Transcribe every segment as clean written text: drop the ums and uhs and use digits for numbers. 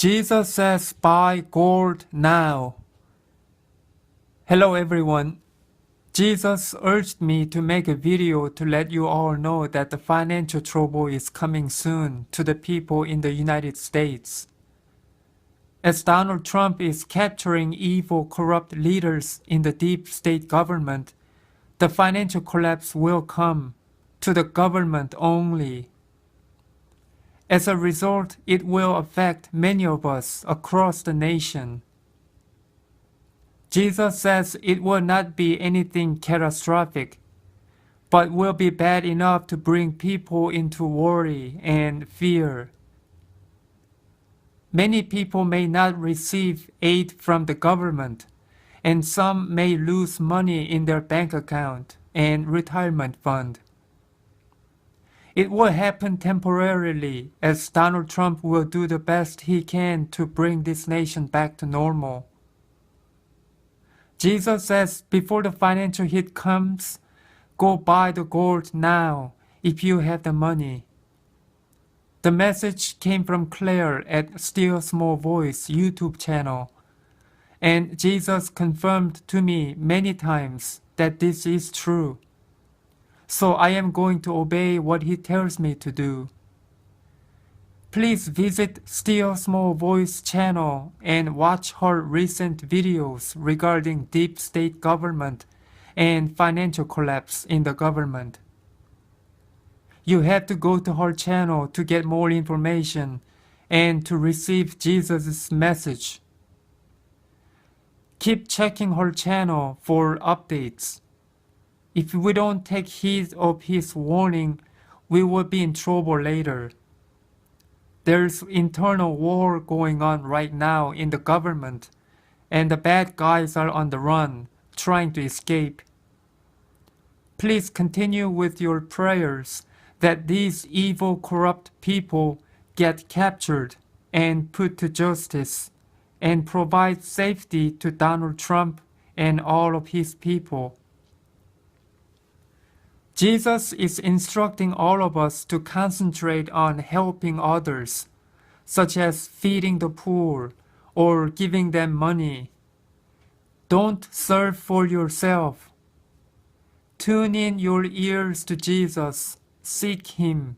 Jesus says buy gold now. Hello everyone. Jesus urged me to make a video to let you all know that the financial trouble is coming soon to the people in the United States. As Donald Trump is capturing evil, corrupt leaders in the deep state government, the financial collapse will come to the government only. As a result, it will affect many of us across the nation. Jesus says it will not be anything catastrophic, but will be bad enough to bring people into worry and fear. Many people may not receive aid from the government, and some may lose money in their bank account and retirement fund. It will happen temporarily, as Donald Trump will do the best he can to bring this nation back to normal. Jesus says before the financial hit comes, go buy the gold now if you have the money. The message came from Clare at StillSmallVoice YouTube channel, and Jesus confirmed to me many times that this is true. So I am going to obey what he tells me to do. Please visit StillSmallVoice channel and watch her recent videos regarding deep state government and financial collapse in the government. You have to go to her channel to get more information and to receive Jesus' message. Keep checking her channel for updates. If we don't take heed of his warning, we will be in trouble later. There's internal war going on right now in the government, and the bad guys are on the run, trying to escape. Please continue with your prayers that these evil, corrupt people get captured and put to justice, and provide safety to Donald Trump and all of his people. Jesus is instructing all of us to concentrate on helping others, such as feeding the poor or giving them money. Don't serve for yourself. Tune in your ears to Jesus. Seek Him.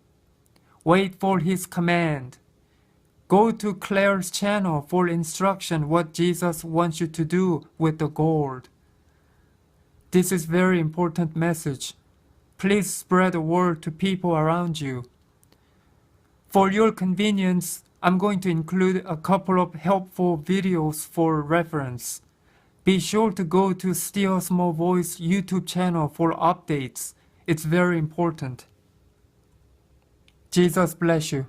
Wait for His command. Go to Clare's channel for instruction what Jesus wants you to do with the gold. This is very important message. Please spread the word to people around you. For your convenience, I'm going to include a couple of helpful videos for reference. Be sure to go to StillSmallVoice YouTube channel for updates. It's very important. Jesus bless you.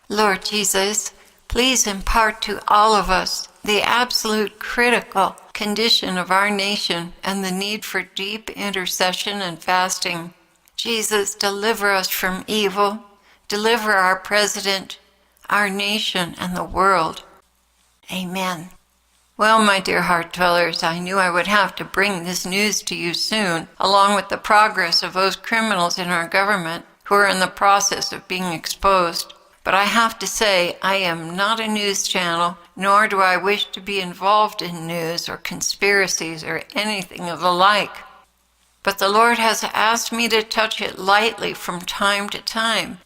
Lord Jesus, please impart to all of us the absolute critical condition of our nation and the need for deep intercession and fasting. Jesus, deliver us from evil. Deliver our president, our nation, and the world. Amen. Well, my dear heart dwellers, I knew I would have to bring this news to you soon, along with the progress of those criminals in our government who are in the process of being exposed. But I have to say, I am not a news channel, nor do I wish to be involved in news or conspiracies or anything of the like. But the Lord has asked me to touch it lightly from time to time.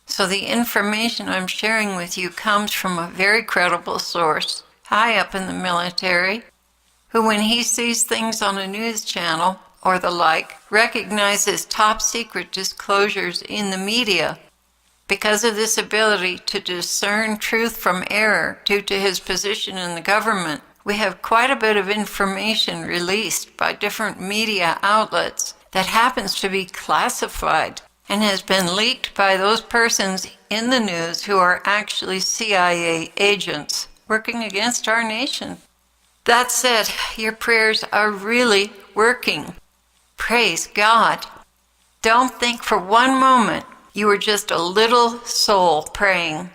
So the information I'm sharing with you comes from a very credible source, high up in the military, who when he sees things on a news channel or the like, recognizes top secret disclosures in the media. Because of this ability to discern truth from error due to his position in the government, we have quite a bit of information released by different media outlets that happens to be classified and has been leaked by those persons in the news who are actually CIA agents working against our nation. That said, your prayers are really working. Praise God. Don't think for one moment you are just a little soul praying.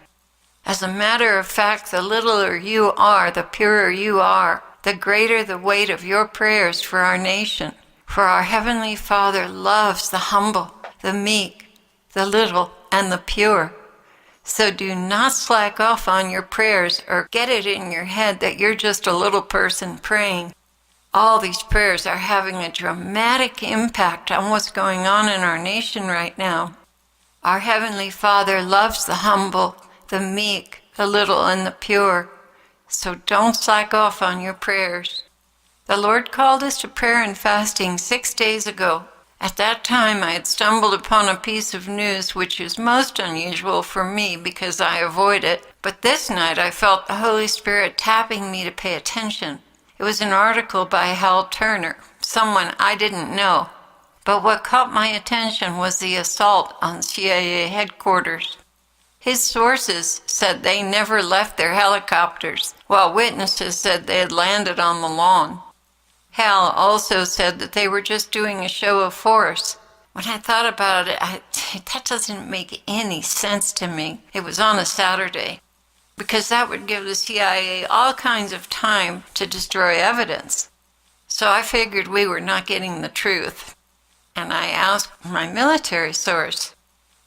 As a matter of fact, the littler you are, the purer you are, the greater the weight of your prayers for our nation. For our Heavenly Father loves the humble, the meek, the little, and the pure. So do not slack off on your prayers or get it in your head that you're just a little person praying. All these prayers are having a dramatic impact on what's going on in our nation right now. Our Heavenly Father loves the humble, the meek, the little, and the pure. So don't slack off on your prayers. The Lord called us to prayer and fasting 6 days ago. At that time, I had stumbled upon a piece of news which is most unusual for me because I avoid it. But this night I felt the Holy Spirit tapping me to pay attention. It was an article by Hal Turner, someone I didn't know. But what caught my attention was the assault on CIA headquarters. His sources said they never left their helicopters, while witnesses said they had landed on the lawn. Hal also said that they were just doing a show of force. When I thought about it, that doesn't make any sense to me. It was on a Saturday, because that would give the CIA all kinds of time to destroy evidence. So I figured we were not getting the truth. And I asked my military source.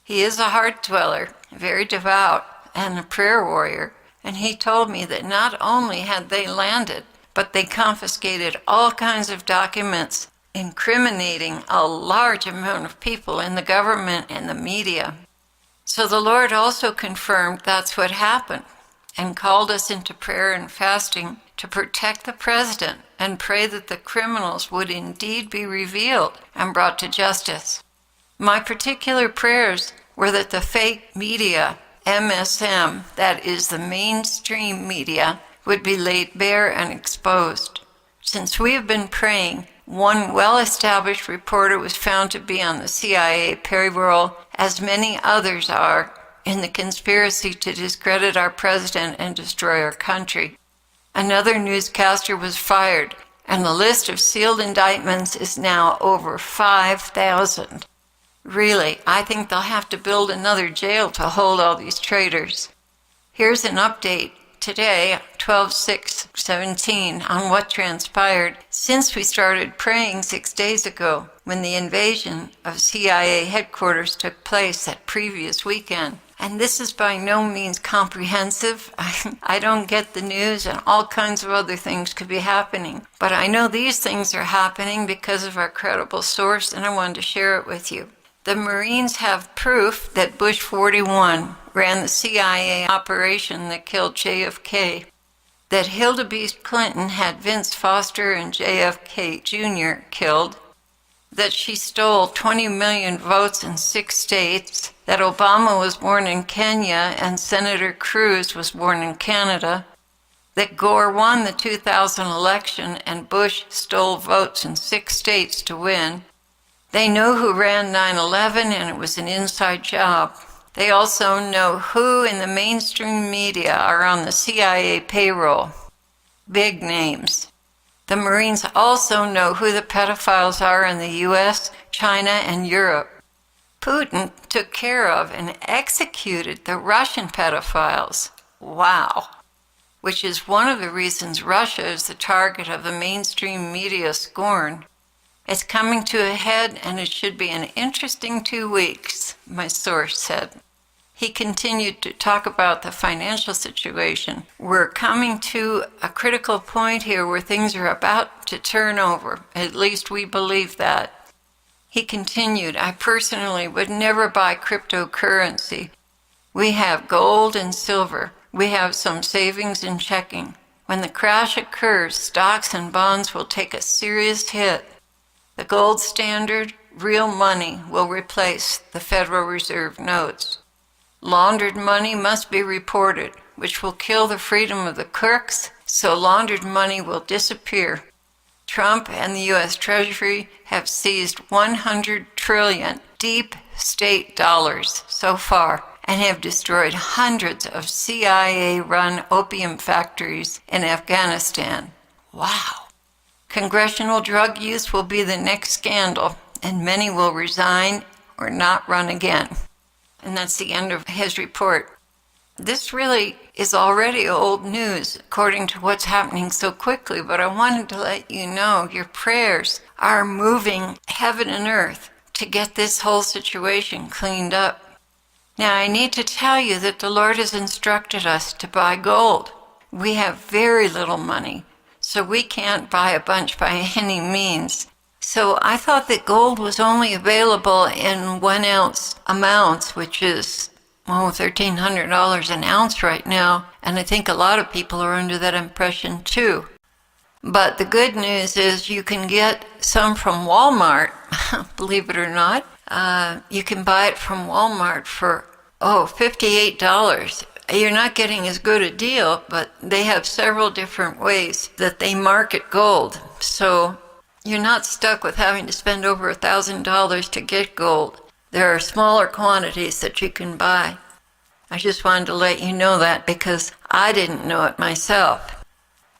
He is a heart dweller, very devout, and a prayer warrior. And he told me that not only had they landed, but they confiscated all kinds of documents incriminating a large amount of people in the government and the media. So the Lord also confirmed that's what happened and called us into prayer and fasting to protect the president and pray that the criminals would indeed be revealed and brought to justice. My particular prayers were that the fake media, MSM, that is the mainstream media, would be laid bare and exposed. Since we have been praying, one well-established reporter was found to be on the CIA payroll, as many others are, in the conspiracy to discredit our president and destroy our country. Another newscaster was fired, and the list of sealed indictments is now over 5,000. Really, I think they'll have to build another jail to hold all these traitors. Here's an update today, 12/6/17, on what transpired since we started praying 6 days ago when the invasion of CIA headquarters took place that previous weekend. And this is by no means comprehensive. I don't get the news, and all kinds of other things could be happening. But I know these things are happening because of our credible source, and I wanted to share it with you. The Marines have proof that Bush 41 ran the CIA operation that killed JFK, that Hildebeest Clinton had Vince Foster and JFK Jr. killed, that she stole 20 million votes in 6 states, that Obama was born in Kenya and Senator Cruz was born in Canada, that Gore won the 2000 election and Bush stole votes in 6 states to win. They know who ran 9/11 and it was an inside job. They also know who in the mainstream media are on the CIA payroll. Big names. The Marines also know who the pedophiles are in the US, China, and Europe. Putin took care of and executed the Russian pedophiles. Wow. Which is one of the reasons Russia is the target of the mainstream media scorn. It's coming to a head, and it should be an interesting 2 weeks, my source said. He continued to talk about the financial situation. We're coming to a critical point here where things are about to turn over. At least we believe that. He continued, I personally would never buy cryptocurrency. We have gold and silver. We have some savings in checking. When the crash occurs, stocks and bonds will take a serious hit. The gold standard, real money, will replace the Federal Reserve notes. Laundered money must be reported, which will kill the freedom of the clerks, so laundered money will disappear. Trump and the U.S. Treasury have seized 100 trillion deep state dollars so far and have destroyed hundreds of CIA-run opium factories in Afghanistan. Wow. Congressional drug use will be the next scandal, and many will resign or not run again. And that's the end of his report. This really is already old news, according to what's happening so quickly, but I wanted to let you know your prayers are moving heaven and earth to get this whole situation cleaned up. Now, I need to tell you that the Lord has instructed us to buy gold. We have very little money, so we can't buy a bunch by any means. So I thought that gold was only available in 1 ounce amounts, which is, $1,300 an ounce right now. And I think a lot of people are under that impression too. But the good news is you can get some from Walmart, believe it or not. You can buy it from Walmart for, $58. You're not getting as good a deal, but they have several different ways that they market gold. So you're not stuck with having to spend over $1,000 to get gold. There are smaller quantities that you can buy. I just wanted to let you know that because I didn't know it myself.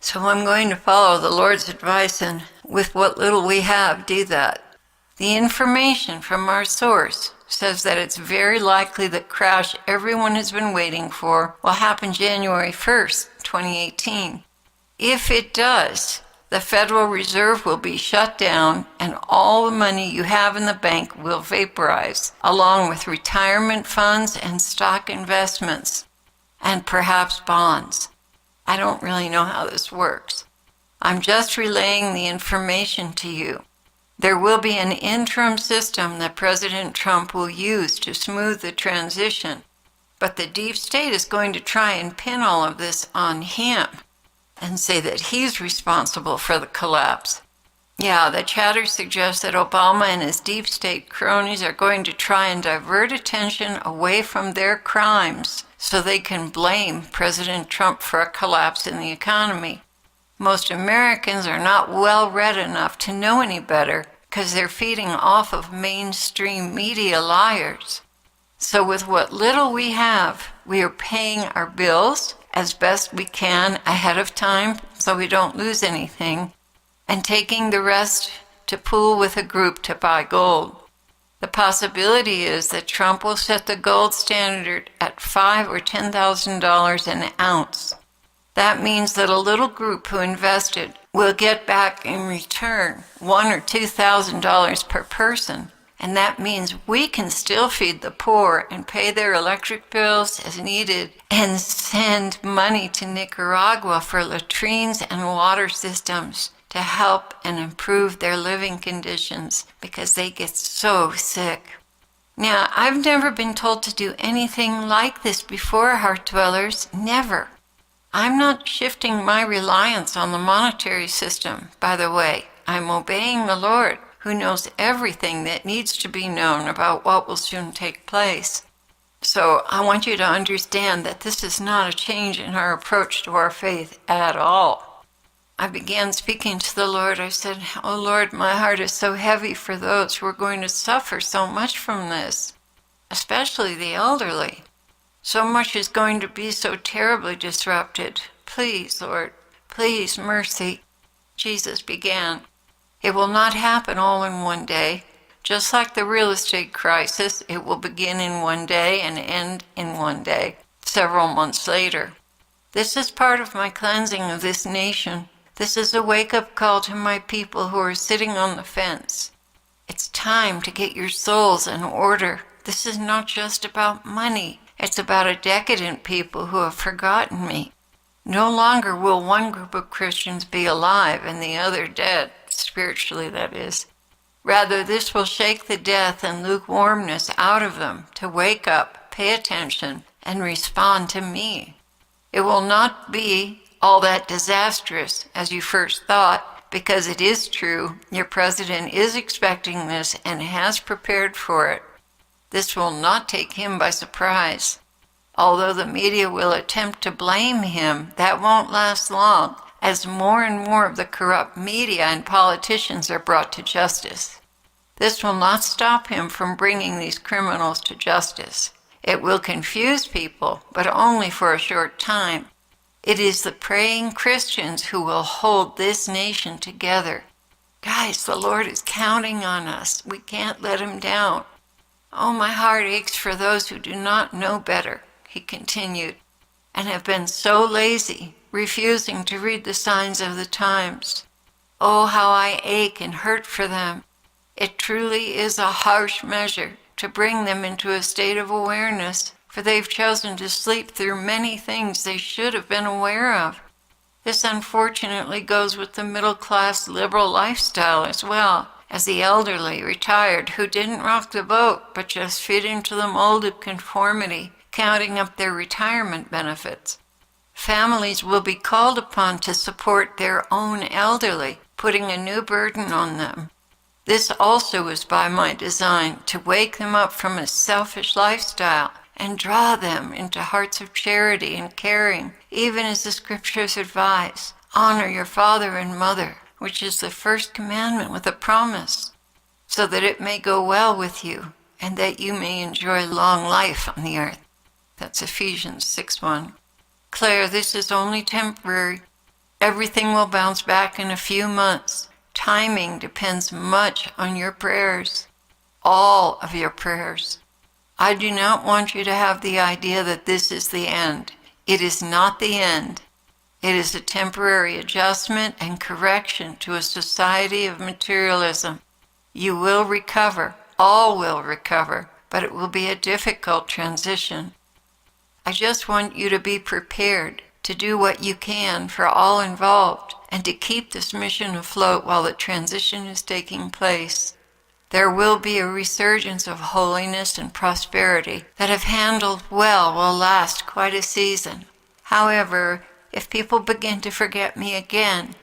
So I'm going to follow the Lord's advice and with what little we have, do that. The information from our source says that it's very likely the crash everyone has been waiting for will happen January 1st, 2018. If it does, the Federal Reserve will be shut down and all the money you have in the bank will vaporize, along with retirement funds and stock investments, and perhaps bonds. I don't really know how this works. I'm just relaying the information to you. There will be an interim system that President Trump will use to smooth the transition, but the deep state is going to try and pin all of this on him and say that he's responsible for the collapse. Yeah, the chatter suggests that Obama and his deep state cronies are going to try and divert attention away from their crimes so they can blame President Trump for a collapse in the economy. Most Americans are not well read enough to know any better because they're feeding off of mainstream media liars. So with what little we have, we are paying our bills as best we can ahead of time so we don't lose anything, and taking the rest to pool with a group to buy gold. The possibility is that Trump will set the gold standard at $5,000 or $10,000 an ounce. That means that a little group who invested will get back in return $1,000 or $2,000 per person. And that means we can still feed the poor and pay their electric bills as needed and send money to Nicaragua for latrines and water systems to help and improve their living conditions because they get so sick. Now, I've never been told to do anything like this before, Heart Dwellers, never. I'm not shifting my reliance on the monetary system, by the way. I'm obeying the Lord, who knows everything that needs to be known about what will soon take place. So I want you to understand that this is not a change in our approach to our faith at all. I began speaking to the Lord. I said, "Oh Lord, my heart is so heavy for those who are going to suffer so much from this, especially the elderly. So much is going to be so terribly disrupted. Please, Lord, please, mercy." Jesus began, "It will not happen all in one day. Just like the real estate crisis, it will begin in one day and end in one day, several months later. This is part of my cleansing of this nation. This is a wake-up call to my people who are sitting on the fence. It's time to get your souls in order. This is not just about money. It's about a decadent people who have forgotten me. No longer will one group of Christians be alive and the other dead, spiritually that is. Rather, this will shake the death and lukewarmness out of them to wake up, pay attention, and respond to me. It will not be all that disastrous as you first thought, because it is true, your president is expecting this and has prepared for it. This will not take him by surprise. Although the media will attempt to blame him, that won't last long, as more and more of the corrupt media and politicians are brought to justice. This will not stop him from bringing these criminals to justice. It will confuse people, but only for a short time. It is the praying Christians who will hold this nation together. Guys, the Lord is counting on us. We can't let him down. Oh, my heart aches for those who do not know better, he continued, and have been so lazy, refusing to read the signs of the times. Oh, how I ache and hurt for them. It truly is a harsh measure to bring them into a state of awareness, for they've chosen to sleep through many things they should have been aware of. This unfortunately goes with the middle-class liberal lifestyle as well, as the elderly, retired, who didn't rock the boat but just fit into the mold of conformity, counting up their retirement benefits. Families will be called upon to support their own elderly, putting a new burden on them. This also is by my design, to wake them up from a selfish lifestyle and draw them into hearts of charity and caring, even as the scriptures advise. Honor your father and mother, which is the first commandment with a promise, so that it may go well with you, and that you may enjoy long life on the earth. That's Ephesians 6:1. Clare, this is only temporary. Everything will bounce back in a few months. Timing depends much on your prayers, all of your prayers. I do not want you to have the idea that this is the end. It is not the end. It is a temporary adjustment and correction to a society of materialism. You will recover, all will recover, but it will be a difficult transition. I just want you to be prepared to do what you can for all involved and to keep this mission afloat while the transition is taking place. There will be a resurgence of holiness and prosperity that, if handled well, will last quite a season. However, if people begin to forget me again,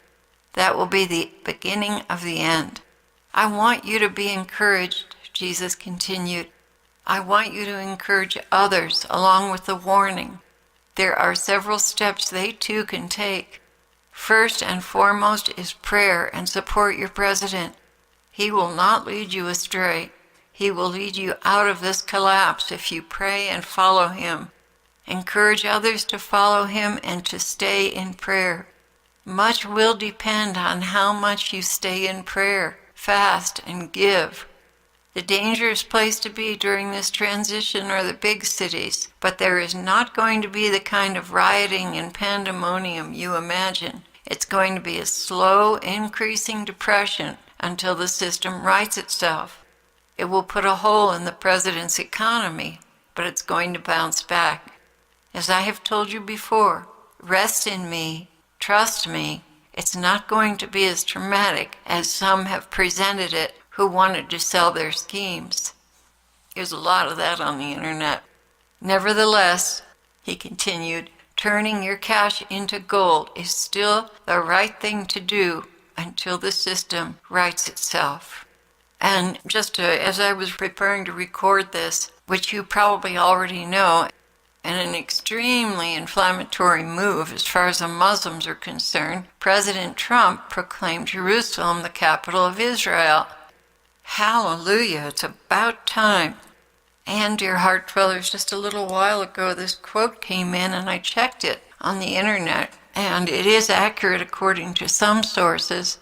that will be the beginning of the end. I want you to be encouraged, Jesus continued. I want you to encourage others along with the warning. There are several steps they too can take. First and foremost is prayer, and support your president. He will not lead you astray. He will lead you out of this collapse if you pray and follow him. Encourage others to follow him and to stay in prayer. Much will depend on how much you stay in prayer, fast, and give. The dangerous place to be during this transition are the big cities, but there is not going to be the kind of rioting and pandemonium you imagine. It's going to be a slow, increasing depression until the system rights itself. It will put a hole in the president's economy, but it's going to bounce back. As I have told you before, rest in me, trust me. It's not going to be as traumatic as some have presented it who wanted to sell their schemes. There's a lot of that on the internet. Nevertheless, he continued, turning your cash into gold is still the right thing to do until the system rights itself. And just as I was preparing to record this, which you probably already know, in an extremely inflammatory move as far as the Muslims are concerned, President Trump proclaimed Jerusalem the capital of Israel. Hallelujah, it's about time. And, dear heart dwellers, just a little while ago this quote came in and I checked it on the internet, and it is accurate according to some sources.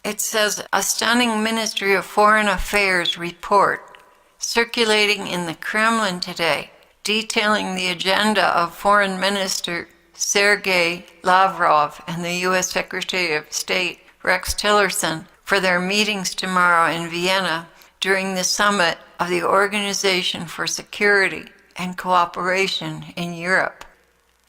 It says, a stunning Ministry of Foreign Affairs report circulating in the Kremlin today, detailing the agenda of Foreign Minister Sergei Lavrov and the U.S. Secretary of State Rex Tillerson for their meetings tomorrow in Vienna during the summit of the Organization for Security and Cooperation in Europe.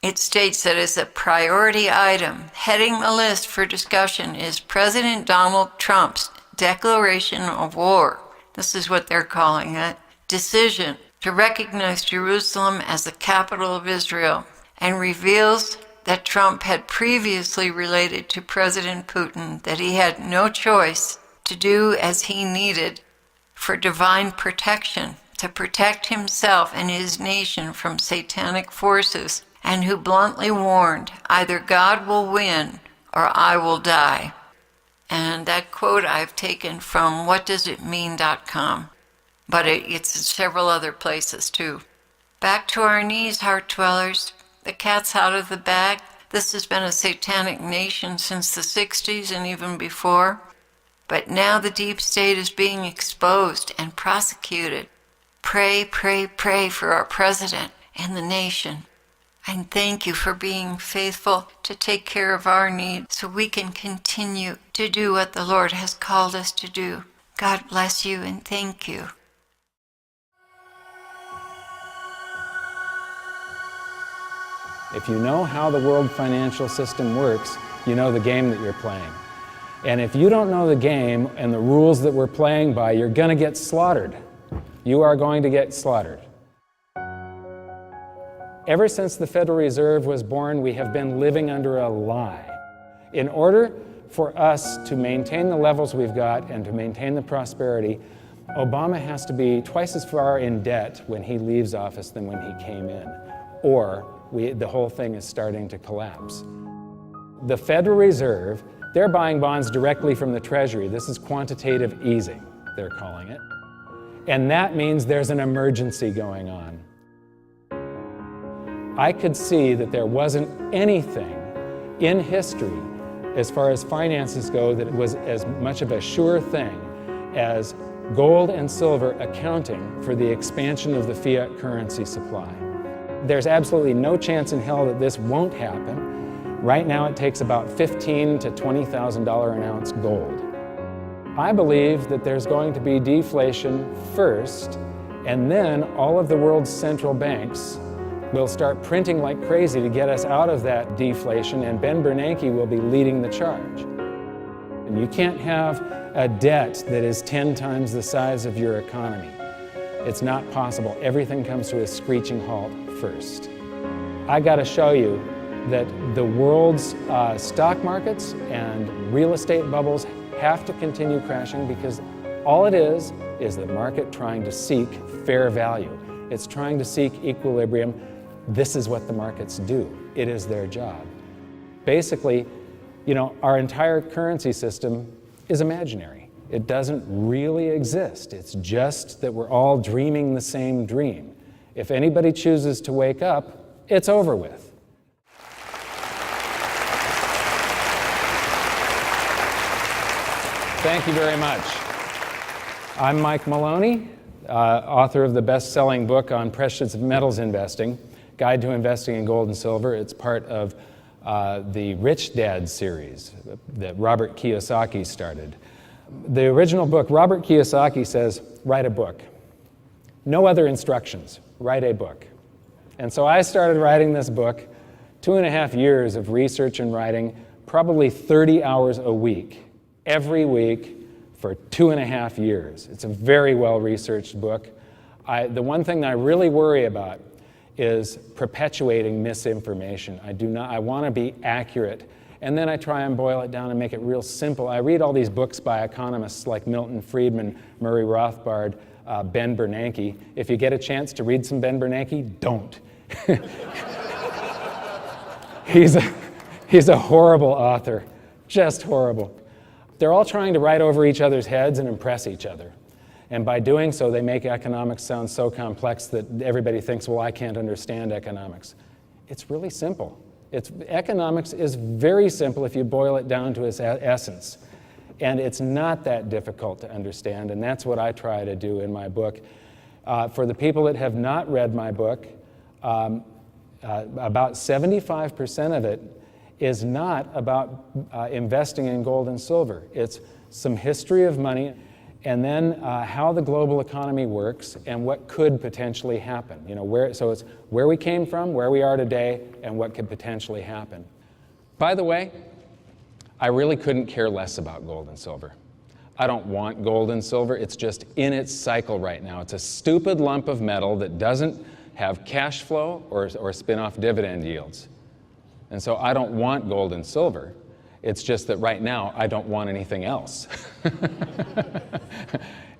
It states that as a priority item, heading the list for discussion is President Donald Trump's declaration of war. This is what they're calling it. Decision to recognize Jerusalem as the capital of Israel, and reveals that Trump had previously related to President Putin that he had no choice to do as he needed for divine protection, to protect himself and his nation from satanic forces, and who bluntly warned, either God will win or I will die. And that quote I've taken from whatdoesitmean.com, but it's in several other places too. Back to our knees, heart dwellers. The cat's out of the bag. This has been a satanic nation since the 60s and even before. But now the deep state is being exposed and prosecuted. Pray, pray, pray for our president and the nation. And thank you for being faithful to take care of our needs so we can continue to do what the Lord has called us to do. God bless you and thank you. If you know how the world financial system works, you know the game that you're playing. And if you don't know the game and the rules that we're playing by, you're going to get slaughtered. You are going to get slaughtered. Ever since the Federal Reserve was born, we have been living under a lie. In order for us to maintain the levels we've got and to maintain the prosperity, Obama has to be twice as far in debt when he leaves office than when he came in, or the whole thing is starting to collapse. The Federal Reserve, they're buying bonds directly from the Treasury. This is quantitative easing, they're calling it. And that means there's an emergency going on. I could see that there wasn't anything in history as far as finances go that was as much of a sure thing as gold and silver accounting for the expansion of the fiat currency supply. There's absolutely no chance in hell that this won't happen. Right now it takes about $15,000 to $20,000 an ounce gold. I believe that there's going to be deflation first, and then all of the world's central banks will start printing like crazy to get us out of that deflation, and Ben Bernanke will be leading the charge. And you can't have a debt that is 10 times the size of your economy. It's not possible. Everything comes to a screeching halt first. I got to show you that the world's stock markets and real estate bubbles have to continue crashing, because all it is the market trying to seek fair value. It's trying to seek equilibrium. This is what the markets do. It is their job. Basically, our entire currency system is imaginary. It doesn't really exist. It's just that we're all dreaming the same dream. If anybody chooses to wake up, it's over with. Thank you very much. I'm Mike Maloney, author of the best-selling book on precious metals investing, Guide to Investing in Gold and Silver. It's part of the Rich Dad series that Robert Kiyosaki started. The original book, Robert Kiyosaki says, write a book. No other instructions, write a book. And so I started writing this book, 2.5 years of research and writing, probably 30 hours a week, every week for 2.5 years. It's a very well-researched book. The one thing that I really worry about is perpetuating misinformation. I want to be accurate, and then I try and boil it down and make it real simple. I read all these books by economists like Milton Friedman, Murray Rothbard, Ben Bernanke. If you get a chance to read some Ben Bernanke, don't. He's a horrible author, just horrible. They're all trying to write over each other's heads and impress each other. And by doing so, they make economics sound so complex that everybody thinks, well, I can't understand economics. It's really simple. Economics is very simple if you boil it down to its essence. And it's not that difficult to understand, and that's what I try to do in my book. For the people that have not read my book, about 75% of it is not about investing in gold and silver. It's some history of money, and then how the global economy works and what could potentially happen. So it's where we came from, where we are today, and what could potentially happen. By the way, I really couldn't care less about gold and silver. I don't want gold and silver. It's just in its cycle right now. It's a stupid lump of metal that doesn't have cash flow or spin-off dividend yields. And so I don't want gold and silver. It's just that right now I don't want anything else.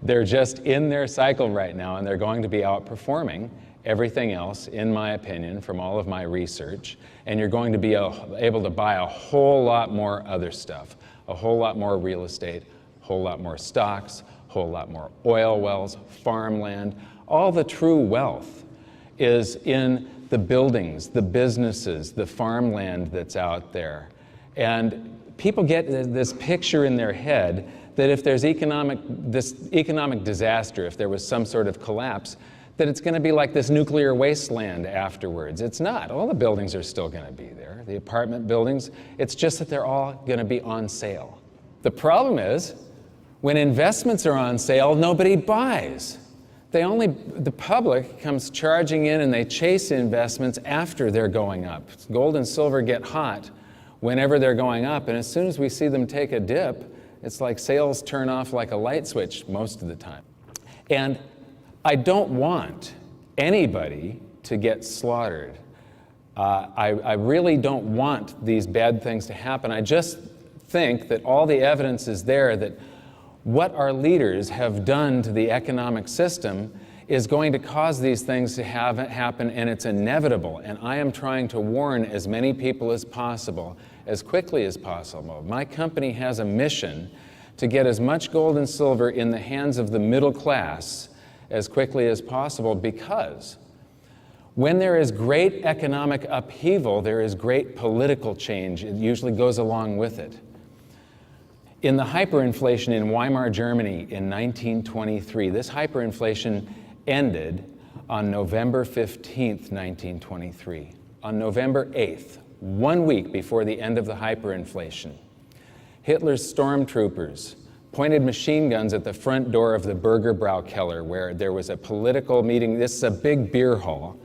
They're just in their cycle right now, and they're going to be outperforming everything else, in my opinion, from all of my research. And you're going to be able to buy a whole lot more other stuff, a whole lot more real estate, a whole lot more stocks, a whole lot more oil wells, farmland. All the true wealth is in the buildings, the businesses, the farmland that's out there. And people get this picture in their head that if there's this economic disaster, if there was some sort of collapse, that it's going to be like this nuclear wasteland afterwards. It's not. All the buildings are still going to be there, the apartment buildings. It's just that they're all going to be on sale. The problem is, when investments are on sale, nobody buys. The public comes charging in and they chase investments after they're going up. Gold and silver get hot whenever they're going up, and as soon as we see them take a dip, it's like sales turn off like a light switch most of the time. And I don't want anybody to get slaughtered. I really don't want these bad things to happen. I just think that all the evidence is there that what our leaders have done to the economic system is going to cause these things to happen, and it's inevitable. And I am trying to warn as many people as possible, as quickly as possible. My company has a mission to get as much gold and silver in the hands of the middle class as quickly as possible, because when there is great economic upheaval, there is great political change. It usually goes along with it. In the hyperinflation in Weimar, Germany in 1923, this hyperinflation ended on November 15th, 1923. On November 8th, 1 week before the end of the hyperinflation, Hitler's stormtroopers pointed machine guns at the front door of the Bürgerbraukeller, where there was a political meeting. This is a big beer hall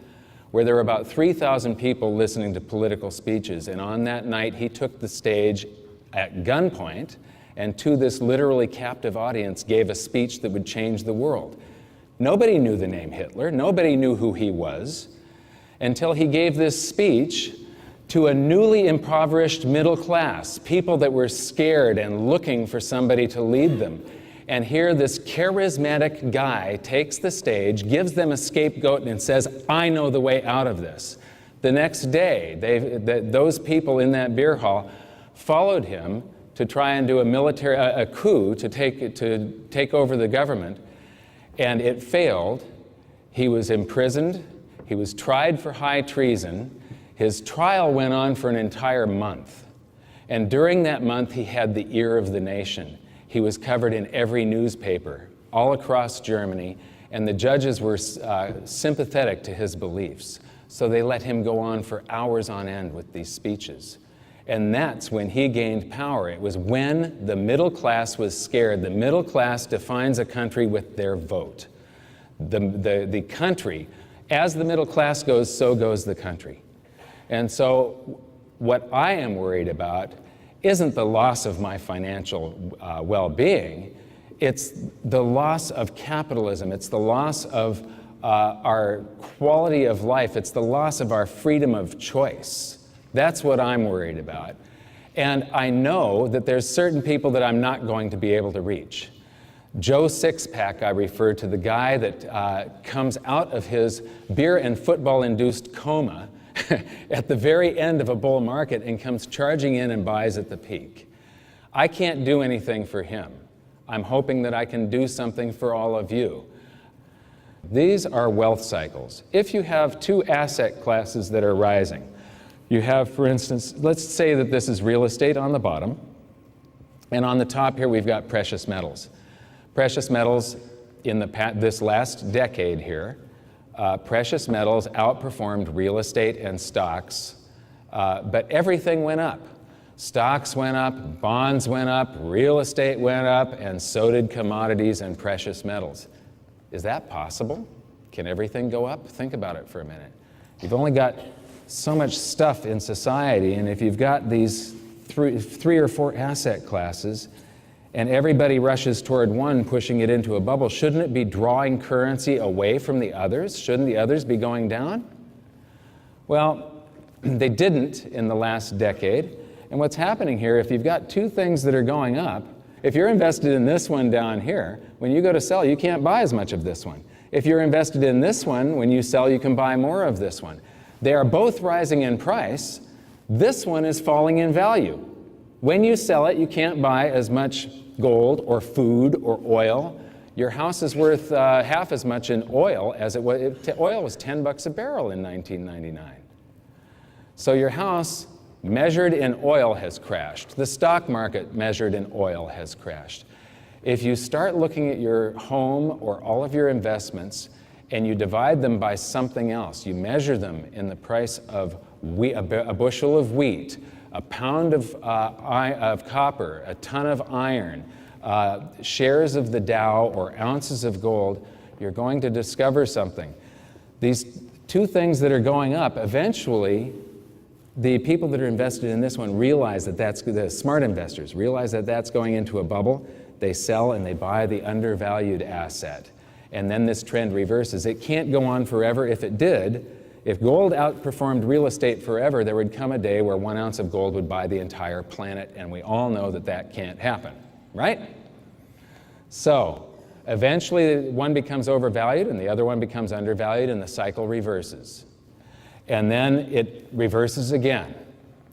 where there were about 3,000 people listening to political speeches. And on that night, he took the stage at gunpoint and to this literally captive audience gave a speech that would change the world. Nobody knew the name Hitler. Nobody knew who he was until he gave this speech to a newly impoverished middle class, people that were scared and looking for somebody to lead them. And here this charismatic guy takes the stage, gives them a scapegoat, and says, I know the way out of this. The next day, those people in that beer hall followed him to try and do a coup to take over the government, and it failed. He was imprisoned. He was tried for high treason. His trial went on for an entire month, and during that month, he had the ear of the nation. He was covered in every newspaper all across Germany, and the judges were sympathetic to his beliefs, so they let him go on for hours on end with these speeches. And that's when he gained power. It was when the middle class was scared. The middle class defines a country with their vote. The country, as the middle class goes, so goes the country. And so what I am worried about isn't the loss of my financial well-being. It's the loss of capitalism. It's the loss of our quality of life. It's the loss of our freedom of choice. That's what I'm worried about. And I know that there's certain people that I'm not going to be able to reach. Joe Sixpack, I refer to, the guy that comes out of his beer and football-induced coma at the very end of a bull market and comes charging in and buys at the peak. I can't do anything for him. I'm hoping that I can do something for all of you. These are wealth cycles. If you have two asset classes that are rising, you have, for instance, let's say that this is real estate on the bottom, and on the top here we've got precious metals. Precious metals in this last decade here, precious metals outperformed real estate and stocks, but everything went up. Stocks went up, bonds went up, real estate went up, and so did commodities and precious metals. Is that possible? Can everything go up? Think about it for a minute. You've only got so much stuff in society, and if you've got these three or four asset classes and everybody rushes toward one, pushing it into a bubble, shouldn't it be drawing currency away from the others? Shouldn't the others be going down? Well, they didn't in the last decade. And what's happening here, if you've got two things that are going up, if you're invested in this one down here, when you go to sell, you can't buy as much of this one. If you're invested in this one, when you sell, you can buy more of this one. They are both rising in price. This one is falling in value. When you sell it, you can't buy as much gold or food or oil. Your house is worth half as much in oil as it was. Oil was $10 a barrel in 1999. So your house measured in oil has crashed. The stock market measured in oil has crashed. If you start looking at your home or all of your investments and you divide them by something else, you measure them in the price of a bushel of wheat, a pound of copper, a ton of iron, shares of the Dow, or ounces of gold, you're going to discover something. These two things that are going up, eventually, the people that are invested in this one realize that the smart investors realize that that's going into a bubble. They sell and they buy the undervalued asset. And then this trend reverses. It can't go on forever. If it did, if gold outperformed real estate forever, there would come a day where 1 ounce of gold would buy the entire planet, and we all know that that can't happen, right? So, eventually one becomes overvalued and the other one becomes undervalued, and the cycle reverses. And then it reverses again.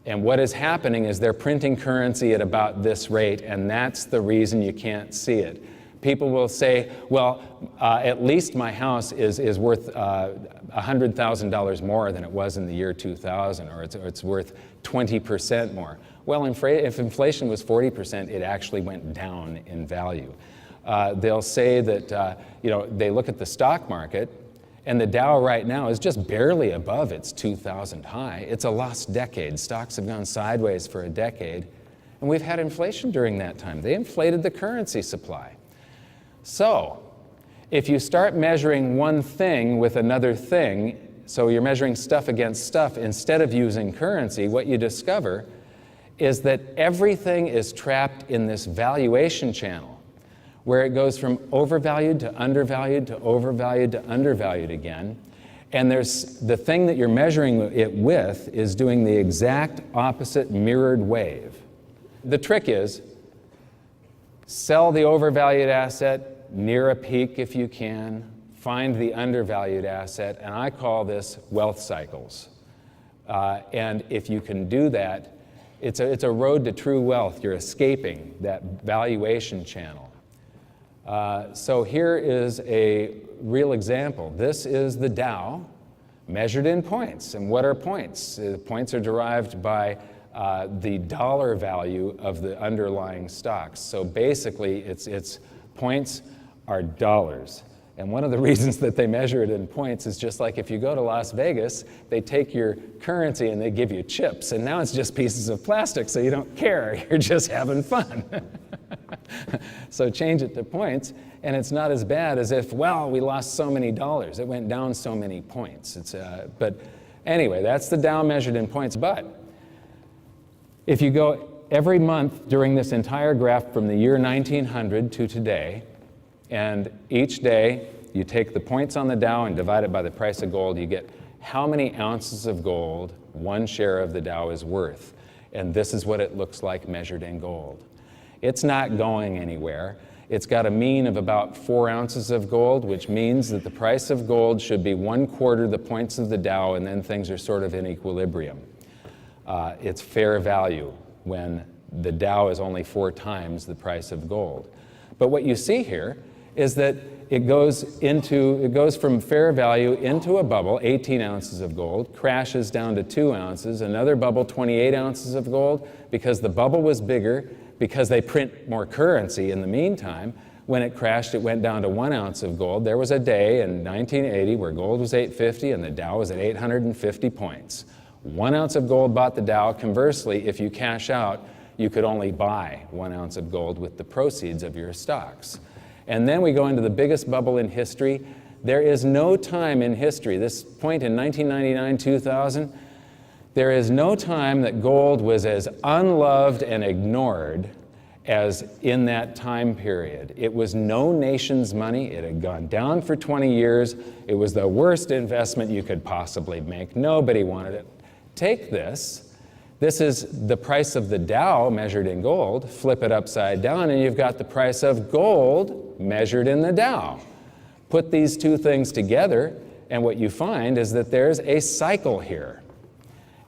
And what is happening is they're printing currency at about this rate, and that's the reason you can't see it. People will say, well, at least my house is worth $100,000 more than it was in the year 2000, or it's worth 20% more. Well, if inflation was 40%, it actually went down in value. They'll say that, they look at the stock market, and the Dow right now is just barely above its 2000 high. It's a lost decade. Stocks have gone sideways for a decade, and we've had inflation during that time. They inflated the currency supply. So, if you start measuring one thing with another thing, so you're measuring stuff against stuff instead of using currency, what you discover is that everything is trapped in this valuation channel, where it goes from overvalued to undervalued to overvalued to undervalued again. And there's the thing that you're measuring it with is doing the exact opposite mirrored wave. The trick is, sell the overvalued asset near a peak if you can, find the undervalued asset, and I call this wealth cycles. And if you can do that, it's a road to true wealth. You're escaping that valuation channel. So here is a real example. This is the Dow measured in points. And what are points? Points are derived by the dollar value of the underlying stocks. So basically, it's points are dollars. And one of the reasons that they measure it in points is just like if you go to Las Vegas, they take your currency and they give you chips. And now it's just pieces of plastic, so you don't care. You're just having fun. So change it to points, and it's not as bad as if, well, we lost so many dollars. It went down so many points. But anyway, that's the Dow measured in points. But if you go every month during this entire graph from the year 1900 to today, and each day you take the points on the Dow and divide it by the price of gold, you get how many ounces of gold one share of the Dow is worth. And this is what it looks like measured in gold. It's not going anywhere. It's got a mean of about 4 ounces of gold, which means that the price of gold should be 1/4 the points of the Dow, and then things are sort of in equilibrium. It's fair value when the Dow is only 4 times the price of gold. But what you see here is that it goes from fair value into a bubble, 18 ounces of gold, crashes down to 2 ounces, another bubble, 28 ounces of gold, because the bubble was bigger, because they print more currency in the meantime. When it crashed, it went down to 1 ounce of gold. There was a day in 1980 where gold was 850 and the Dow was at 850 points. 1 ounce of gold bought the Dow. Conversely, if you cash out, you could only buy 1 ounce of gold with the proceeds of your stocks. And then we go into the biggest bubble in history. There is no time in history, this point in 1999, 2000, there is no time that gold was as unloved and ignored as in that time period. It was no nation's money. It had gone down for 20 years. It was the worst investment you could possibly make. Nobody wanted it. Take this. This is the price of the Dow measured in gold. Flip it upside down, and you've got the price of gold measured in the Dow. Put these two things together, and what you find is that there's a cycle here.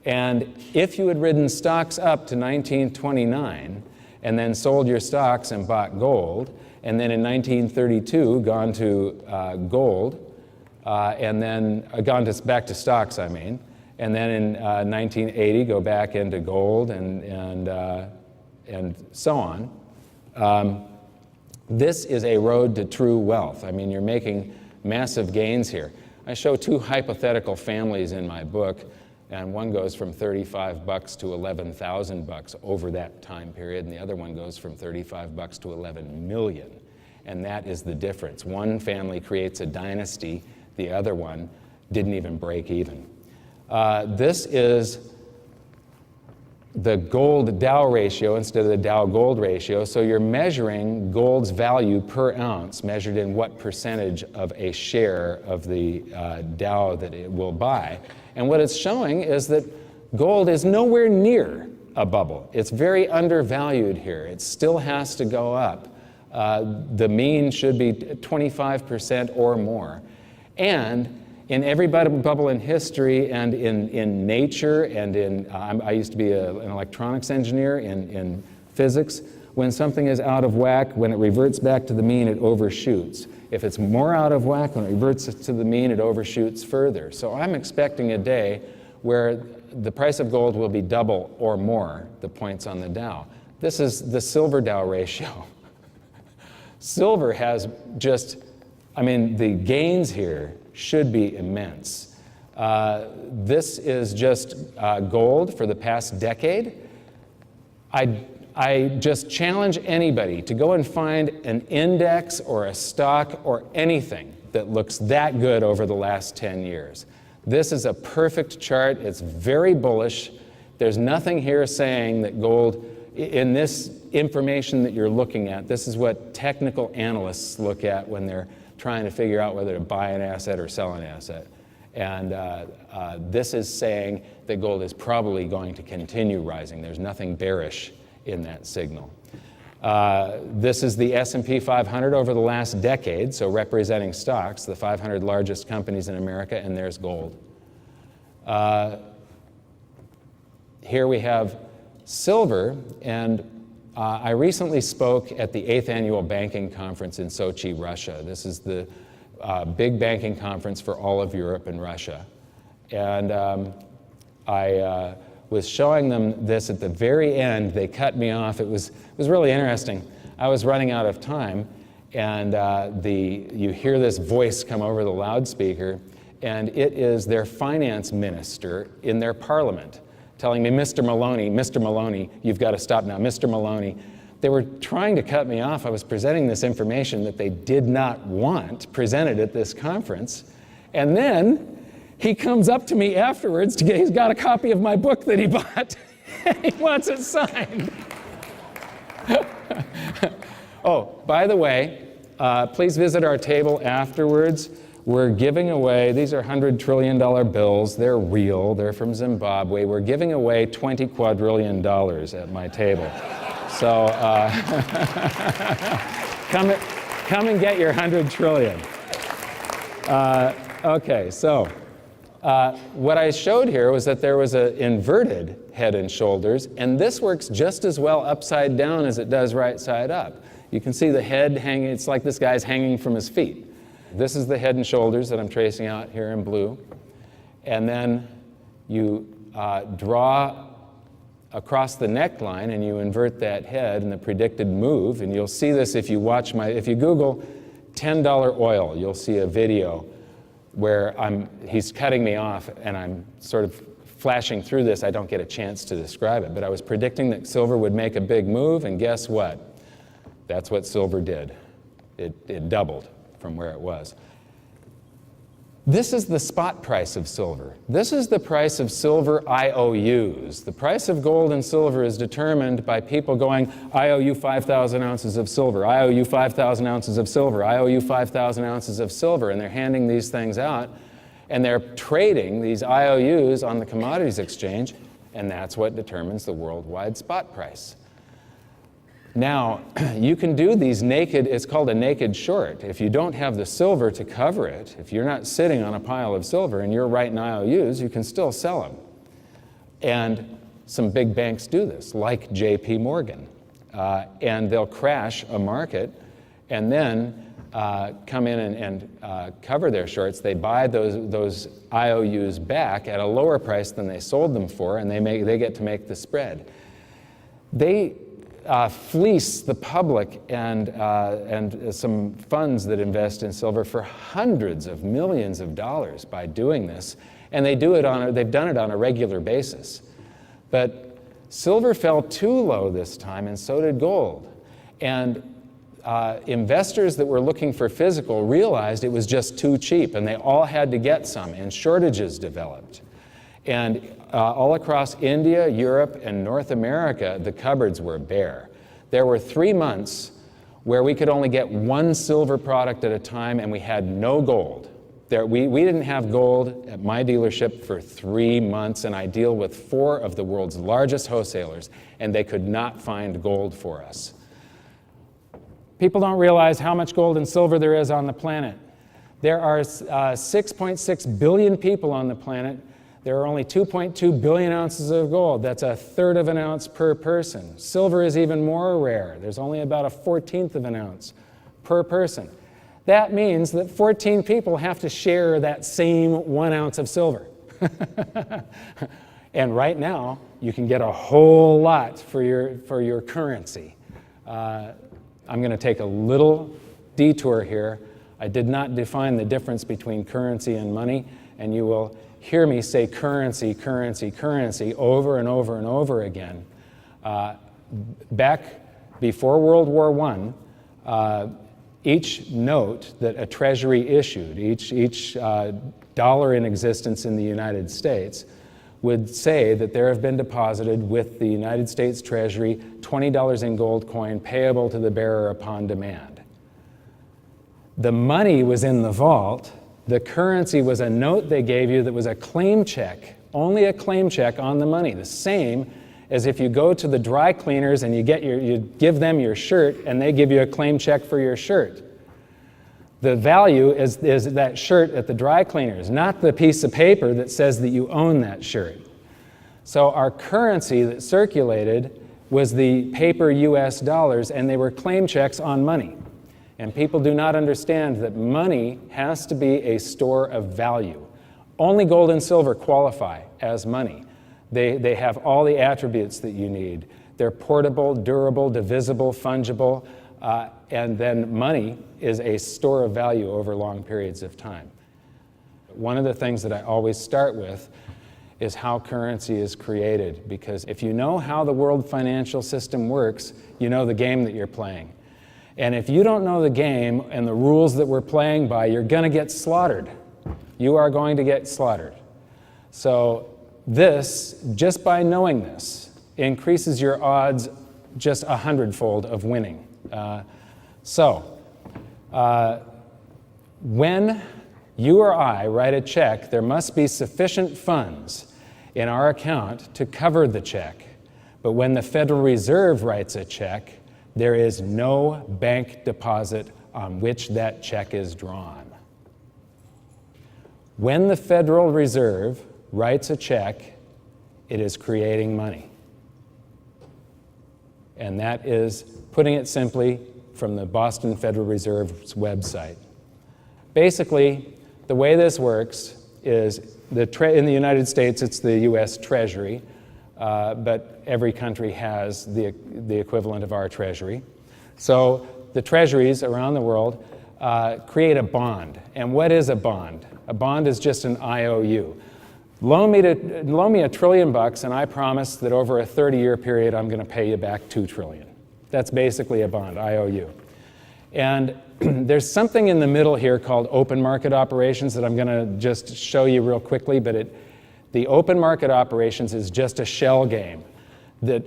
And if you had ridden stocks up to 1929 and then sold your stocks and bought gold, and then in 1932 gone to gold, and then back to stocks, I mean, and then in 1980 go back into gold and so on. This is a road to true wealth. I mean, you're making massive gains here. I show 2 hypothetical families in my book, and one goes from $35 to $11,000 over that time period, and the other one goes from $35 to $11 million. And that is the difference. One family creates a dynasty, the other one didn't even break even. This is the gold-Dow ratio instead of the Dow-gold ratio. So you're measuring gold's value per ounce, measured in what percentage of a share of the Dow that it will buy. And what it's showing is that gold is nowhere near a bubble. It's very undervalued here. It still has to go up. The mean should be 25% or more. And in every bubble in history and in nature and I used to be an electronics engineer in physics, when something is out of whack, when it reverts back to the mean, it overshoots. If it's more out of whack, when it reverts to the mean, it overshoots further. So I'm expecting a day where the price of gold will be double or more the points on the Dow. This is the silver-Dow ratio. Silver has just, the gains here should be immense. This is just gold for the past decade. I just challenge anybody to go and find an index or a stock or anything that looks that good over the last 10 years. This is a perfect chart. It's very bullish. There's nothing here saying that gold, in this information that you're looking at, this is what technical analysts look at when they're trying to figure out whether to buy an asset or sell an asset. And this is saying that gold is probably going to continue rising. There's nothing bearish in that signal. This is the S&P 500 over the last decade, so representing stocks, the 500 largest companies in America, and there's gold. Here we have silver, and I recently spoke at the 8th Annual Banking Conference in Sochi, Russia. This is the big banking conference for all of Europe and Russia. And I was showing them this at the very end. They cut me off. It was really interesting. I was running out of time, and you hear this voice come over the loudspeaker, and it is their finance minister in their parliament telling me, Mr. Maloney, you've got to stop now, Mr. Maloney. They were trying to cut me off. I was presenting this information that they did not want presented at this conference. And then he comes up to me afterwards he's got a copy of my book that he bought, and he wants it signed. Oh, by the way, please visit our table afterwards. We're giving away, these are $100 trillion bills. They're real. They're from Zimbabwe. We're giving away $20 quadrillion at my table. So come and get your 100 trillion. Okay, so what I showed here was that there was an inverted head and shoulders, and this works just as well upside down as it does right side up. You can see the head hanging. It's like this guy's hanging from his feet. This is the head and shoulders that I'm tracing out here in blue. And then you draw across the neckline and you invert that head and the predicted move. And you'll see this if you Google $10 oil, you'll see a video where he's cutting me off and I'm sort of flashing through this. I don't get a chance to describe it, but I was predicting that silver would make a big move, and guess what? That's what silver did. It doubled from where it was. This is the spot price of silver. This is the price of silver IOUs. The price of gold and silver is determined by people going, I owe you 5,000 ounces of silver, I owe you 5,000 ounces of silver, I owe you 5,000 ounces of silver, and they're handing these things out, and they're trading these IOUs on the commodities exchange, and that's what determines the worldwide spot price. Now, you can do these naked, it's called a naked short. If you don't have the silver to cover it, if you're not sitting on a pile of silver and you're writing IOUs, you can still sell them. And some big banks do this, like JP Morgan. And they'll crash a market and then come in and cover their shorts. They buy those IOUs back at a lower price than they sold them for, and they get to make the spread. They fleece the public and some funds that invest in silver for hundreds of millions of dollars by doing this, and they've done it on a regular basis. But silver fell too low this time, and so did gold. And investors that were looking for physical realized it was just too cheap, and they all had to get some, and shortages developed. And all across India, Europe, and North America, the cupboards were bare. There were 3 months where we could only get 1 silver product at a time, and we had no gold. We didn't have gold at my dealership for 3 months, and I deal with 4 of the world's largest wholesalers, and they could not find gold for us. People don't realize how much gold and silver there is on the planet. There are 6.6 billion people on the planet. There are only 2.2 billion ounces of gold. That's 1/3 of an ounce per person. Silver is even more rare. There's only about 1/14 of an ounce per person. That means that 14 people have to share that same 1 ounce of silver. And right now, you can get a whole lot for your currency. I'm going to take a little detour here. I did not define the difference between currency and money, and you will hear me say currency, currency, currency over and over and over again. Back before World War I, each note that a treasury issued, each dollar in existence in the United States, would say that there have been deposited with the United States Treasury $20 in gold coin payable to the bearer upon demand. The money was in the vault. The currency was a note they gave you that was a claim check, only a claim check on the money, the same as if you go to the dry cleaners and you give them your shirt and they give you a claim check for your shirt. The value is that shirt at the dry cleaners, not the piece of paper that says that you own that shirt. So our currency that circulated was the paper US dollars, and they were claim checks on money. And people do not understand that money has to be a store of value. Only gold and silver qualify as money. They have all the attributes that you need. They're portable, durable, divisible, fungible, and then money is a store of value over long periods of time. One of the things that I always start with is how currency is created, because if you know how the world financial system works, you know the game that you're playing. And if you don't know the game and the rules that we're playing by, you're going to get slaughtered. You are going to get slaughtered. So this, just by knowing this, increases your odds just 100-fold of winning. When you or I write a check, there must be sufficient funds in our account to cover the check. But when the Federal Reserve writes a check, there is no bank deposit on which that check is drawn. When the Federal Reserve writes a check, it is creating money. And that is, putting it simply, from the Boston Federal Reserve's website. Basically, the way this works is in the United States, it's the US Treasury, but every country has the equivalent of our Treasury. So the treasuries around the world create a bond. And what is a bond? A bond is just an IOU. Loan me $1 trillion, and I promise that over a 30-year period, I'm going to pay you back $2 trillion. That's basically a bond, IOU. And there's something in the middle here called open market operations that I'm going to just show you real quickly, but the open market operations is just a shell game that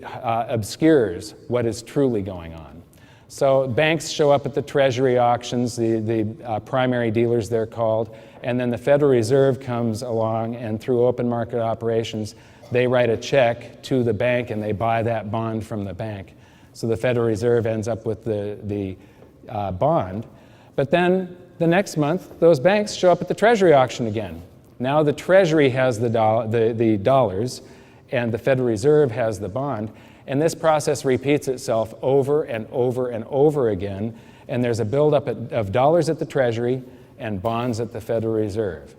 obscures what is truly going on. So banks show up at the treasury auctions, the primary dealers they're called, and then the Federal Reserve comes along, and through open market operations, they write a check to the bank and they buy that bond from the bank. So the Federal Reserve ends up with the bond. But then the next month, those banks show up at the Treasury auction again. Now the Treasury has the dollars, and the Federal Reserve has the bond, and this process repeats itself over and over and over again, and there's a buildup of dollars at the Treasury and bonds at the Federal Reserve.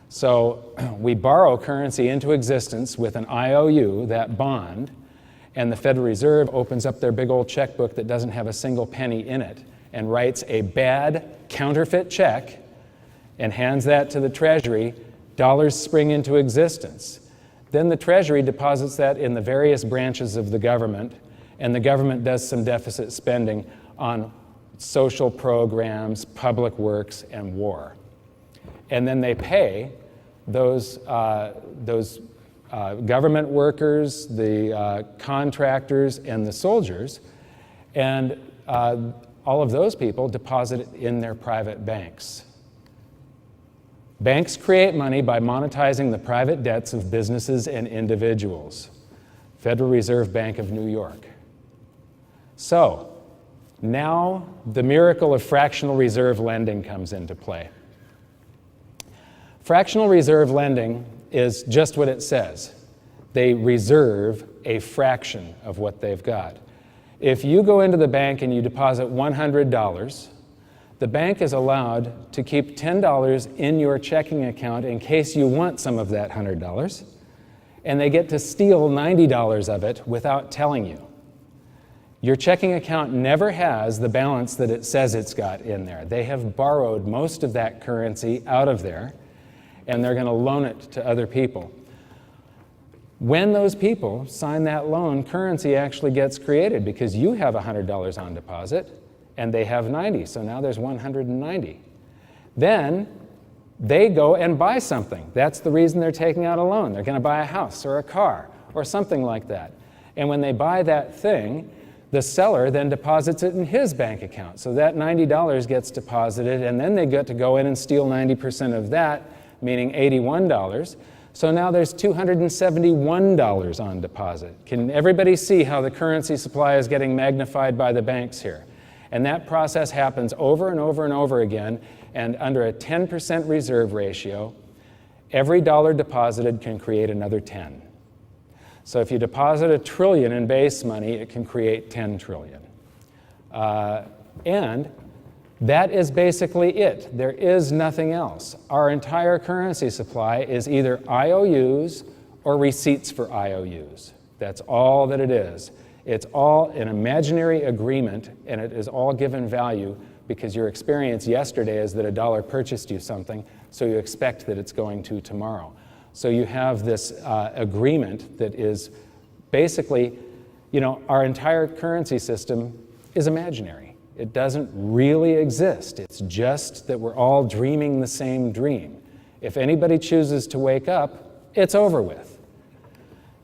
So we borrow currency into existence with an IOU, that bond, and the Federal Reserve opens up their big old checkbook that doesn't have a single penny in it and writes a bad counterfeit check and hands that to the Treasury. Dollars spring into existence. Then the Treasury deposits that in the various branches of the government, and the government does some deficit spending on social programs, public works, and war. And then they pay those government workers, the contractors, and the soldiers, and all of those people deposit it in their private banks. Banks create money by monetizing the private debts of businesses and individuals. Federal Reserve Bank of New York. So, now the miracle of fractional reserve lending comes into play. Fractional reserve lending is just what it says. They reserve a fraction of what they've got. If you go into the bank and you deposit $100, the bank is allowed to keep $10 in your checking account in case you want some of that $100, and they get to steal $90 of it without telling you. Your checking account never has the balance that it says it's got in there. They have borrowed most of that currency out of there, and they're going to loan it to other people. When those people sign that loan, currency actually gets created because you have $100 on deposit, and they have 90, so now there's 190. Then they go and buy something. That's the reason they're taking out a loan. They're going to buy a house or a car or something like that. And when they buy that thing, the seller then deposits it in his bank account. So that $90 gets deposited, and then they get to go in and steal 90% of that, meaning $81. So now there's $271 on deposit. Can everybody see how the currency supply is getting magnified by the banks here? And that process happens over and over and over again, and under a 10% reserve ratio, every dollar deposited can create another 10. So if you deposit $1 trillion in base money, it can create 10 trillion. And that is basically it. There is nothing else. Our entire currency supply is either IOUs or receipts for IOUs. That's all that it is. It's all an imaginary agreement, and it is all given value because your experience yesterday is that $1 purchased you something, so you expect that it's going to tomorrow. So you have this agreement that is basically, our entire currency system is imaginary. It doesn't really exist. It's just that we're all dreaming the same dream. If anybody chooses to wake up, it's over with.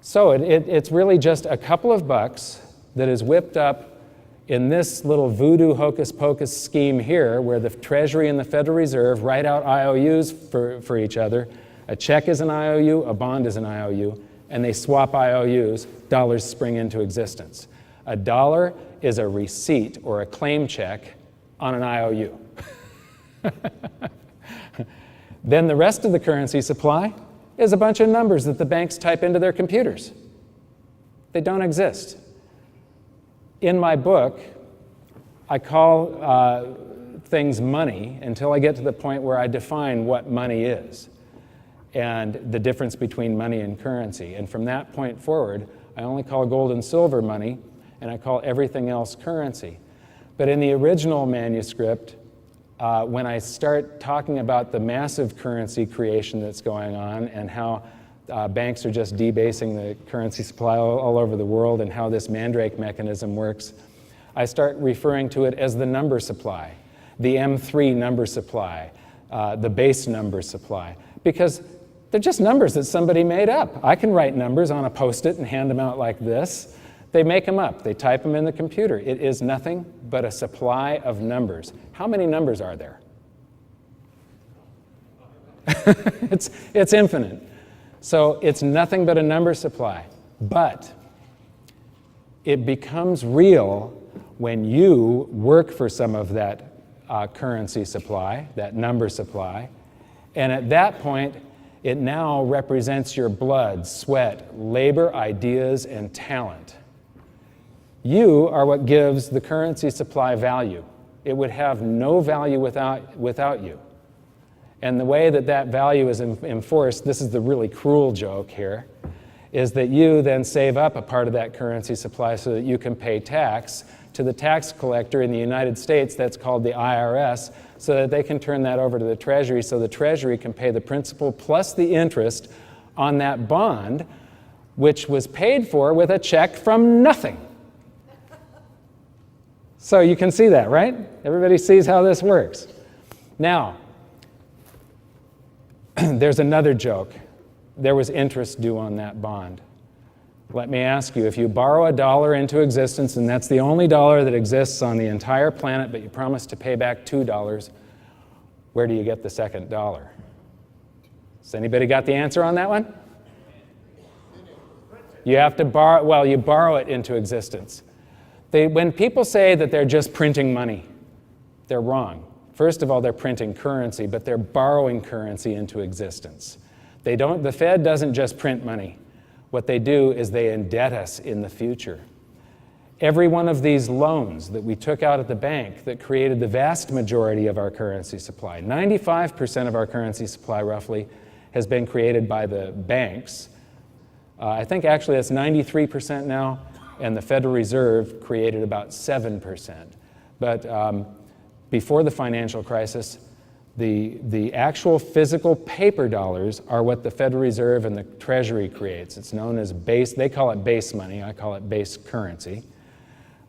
So it's really just a couple of bucks that is whipped up in this little voodoo hocus pocus scheme here, where the Treasury and the Federal Reserve write out IOUs for each other. A check is an IOU, a bond is an IOU, and they swap IOUs, dollars spring into existence. $1 is a receipt or a claim check on an IOU. Then the rest of the currency supply is a bunch of numbers that the banks type into their computers. They don't exist. In my book, I call things money until I get to the point where I define what money is and the difference between money and currency. And from that point forward, I only call gold and silver money, and I call everything else currency. But in the original manuscript, when I start talking about the massive currency creation that's going on and how banks are just debasing the currency supply all over the world and how this mandrake mechanism works, I start referring to it as the number supply, the M3 number supply, the base number supply, because they're just numbers that somebody made up. I can write numbers on a Post-it and hand them out like this. They make them up. They type them in the computer. It is nothing but a supply of numbers. How many numbers are there? It's infinite. So it's nothing but a number supply. But it becomes real when you work for some of that currency supply, that number supply, and at that point, it now represents your blood, sweat, labor, ideas, and talent. You are what gives the currency supply value. It would have no value without you. And the way that value is enforced, this is the really cruel joke here, is that you then save up a part of that currency supply so that you can pay tax to the tax collector in the United States, that's called the IRS, so that they can turn that over to the Treasury so the Treasury can pay the principal plus the interest on that bond, which was paid for with a check from nothing. So you can see that, right? Everybody sees how this works. Now, there's another joke. There was interest due on that bond. Let me ask you, if you borrow $1 into existence, and that's the only dollar that exists on the entire planet, but you promise to pay back $2, where do you get the second dollar? Has anybody got the answer on that one? You have to borrow, well, you borrow it into existence. When people say that they're just printing money, they're wrong. First of all, they're printing currency, but they're borrowing currency into existence. The Fed doesn't just print money. What they do is they indebt us in the future. Every one of these loans that we took out at the bank that created the vast majority of our currency supply, 95% of our currency supply roughly, has been created by the banks. I think actually that's 93% now, and the Federal Reserve created about 7%. But before the financial crisis, the actual physical paper dollars are what the Federal Reserve and the Treasury creates. It's known as base, they call it base money, I call it base currency.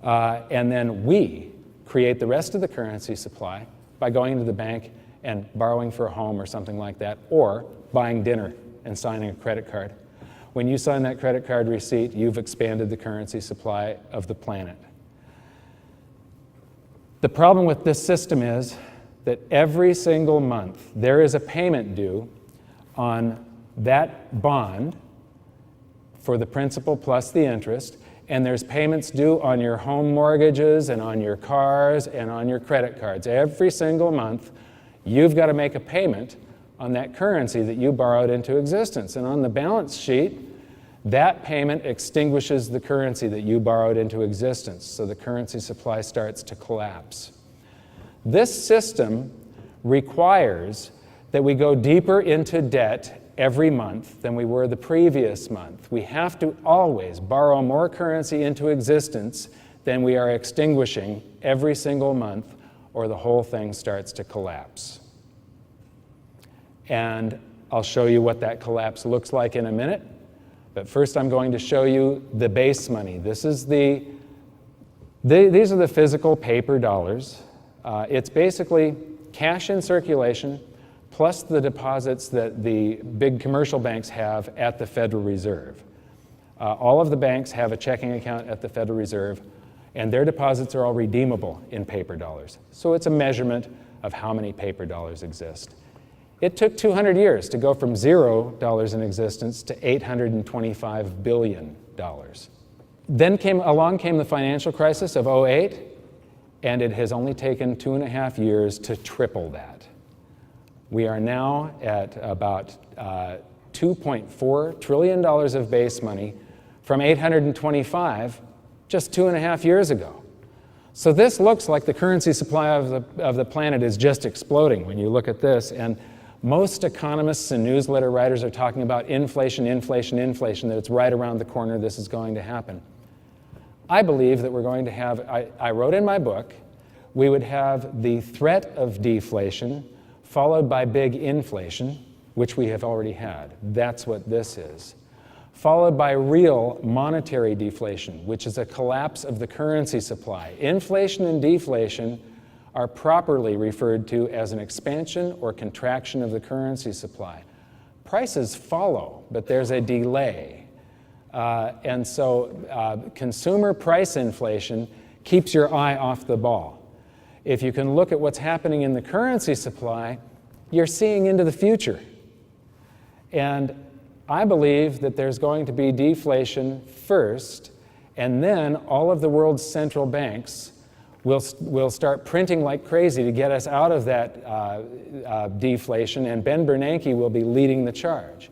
And then we create the rest of the currency supply by going to the bank and borrowing for a home or something like that, or buying dinner and signing a credit card. When you sign that credit card receipt, you've expanded the currency supply of the planet. The problem with this system is that every single month there is a payment due on that bond for the principal plus the interest, and there's payments due on your home mortgages and on your cars and on your credit cards. Every single month you've got to make a payment on that currency that you borrowed into existence. And on the balance sheet, that payment extinguishes the currency that you borrowed into existence, so the currency supply starts to collapse. This system requires that we go deeper into debt every month than we were the previous month. We have to always borrow more currency into existence than we are extinguishing every single month, or the whole thing starts to collapse. And I'll show you what that collapse looks like in a minute. But first I'm going to show you the base money. These are the physical paper dollars. It's basically cash in circulation plus the deposits that the big commercial banks have at the Federal Reserve. All of the banks have a checking account at the Federal Reserve, and their deposits are all redeemable in paper dollars. So it's a measurement of how many paper dollars exist. It took 200 years to go from $0 in existence to $825 billion. Then along came the financial crisis of '08, and it has only taken 2.5 years to triple that. We are now at about $2.4 trillion of base money from 825 just 2.5 years ago. So this looks like the currency supply of the planet is just exploding when you look at this. And most economists and newsletter writers are talking about inflation, inflation, inflation, that it's right around the corner, this is going to happen. I believe that we're going to have, I wrote in my book, we would have the threat of deflation followed by big inflation, which we have already had. That's what this is. Followed by real monetary deflation, which is a collapse of the currency supply. Inflation and deflation are properly referred to as an expansion or contraction of the currency supply. Prices follow, but there's a delay. And so consumer price inflation keeps your eye off the ball. If you can look at what's happening in the currency supply, you're seeing into the future. And I believe that there's going to be deflation first, and then all of the world's central banks will start printing like crazy to get us out of that deflation, and Ben Bernanke will be leading the charge.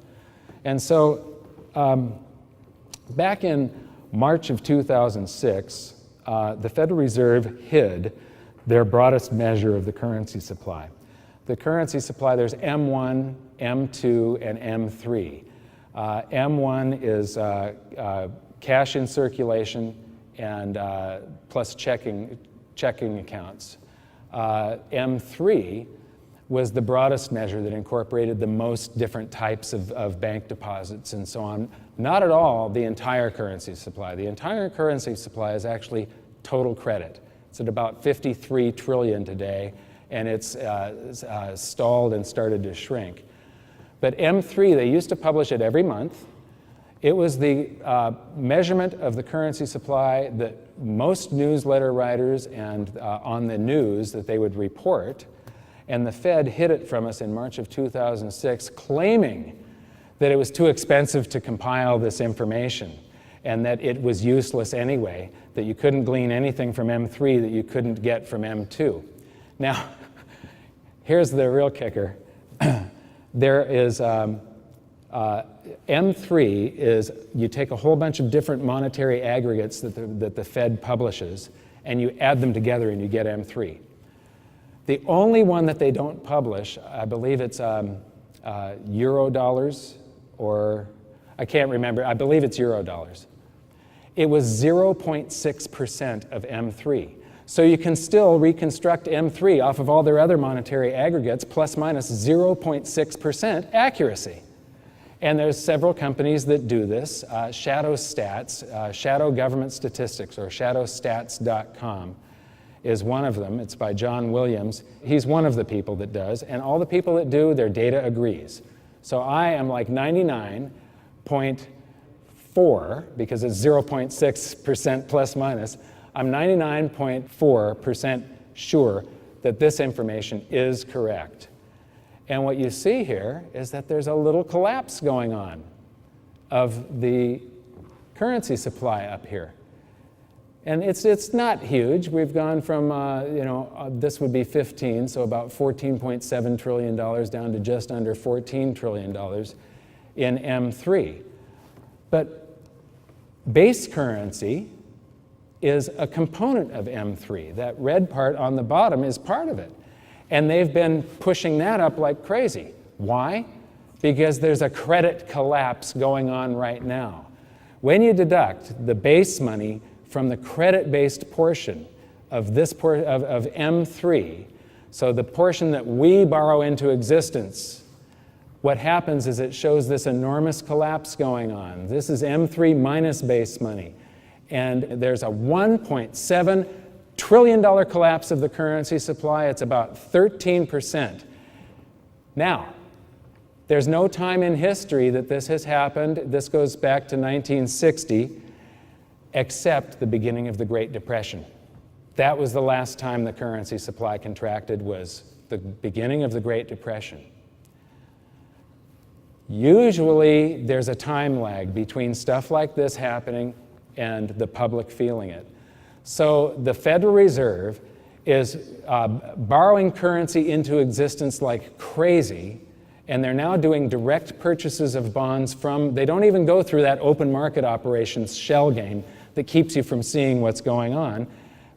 And so back in March of 2006, the Federal Reserve hid their broadest measure of the currency supply. The currency supply, there's M1, M2, and M3. M1 is cash in circulation and plus checking accounts. M3 was the broadest measure that incorporated the most different types of bank deposits and so on. Not at all the entire currency supply. The entire currency supply is actually total credit. It's at about 53 trillion today, and it's stalled and started to shrink. But M3, they used to publish it every month. It was the measurement of the currency supply that most newsletter writers and on the news that they would report. And the Fed hid it from us in March of 2006, claiming that it was too expensive to compile this information and that it was useless anyway, that you couldn't glean anything from M3 that you couldn't get from M2. Now, here's the real kicker. There is M3 is you take a whole bunch of different monetary aggregates that the Fed publishes, and you add them together and you get M3. The only one that they don't publish, I believe it's Euro dollars, or I can't remember, I believe it's Euro dollars. It was 0.6% of M3. So you can still reconstruct M3 off of all their other monetary aggregates, plus minus 0.6% accuracy. And there's several companies that do this. Shadow Stats, Shadow Government Statistics, or shadowstats.com is one of them. It's by John Williams. He's one of the people that does. And all the people that do, their data agrees. So I am like 99.4, because it's 0.6% plus minus. I'm 99.4% sure that this information is correct. And what you see here is that there's a little collapse going on of the currency supply up here. And it's not huge. We've gone from, this would be 15, so about $14.7 trillion down to just under $14 trillion in M3. But base currency is a component of M3. That red part on the bottom is part of it. And they've been pushing that up like crazy. Why? Because there's a credit collapse going on right now. When you deduct the base money from the credit-based portion of this of M3, so the portion that we borrow into existence, what happens is it shows this enormous collapse going on. This is M3 minus base money. And there's a $1.7 trillion collapse of the currency supply. It's about 13%. Now, there's no time in history that this has happened. This goes back to 1960, except the beginning of the Great Depression. That was the last time the currency supply contracted, was the beginning of the Great Depression. Usually, there's a time lag between stuff like this happening and the public feeling it. So the Federal Reserve is borrowing currency into existence like crazy, and they're now doing direct purchases of bonds from, they don't even go through that open market operations shell game that keeps you from seeing what's going on.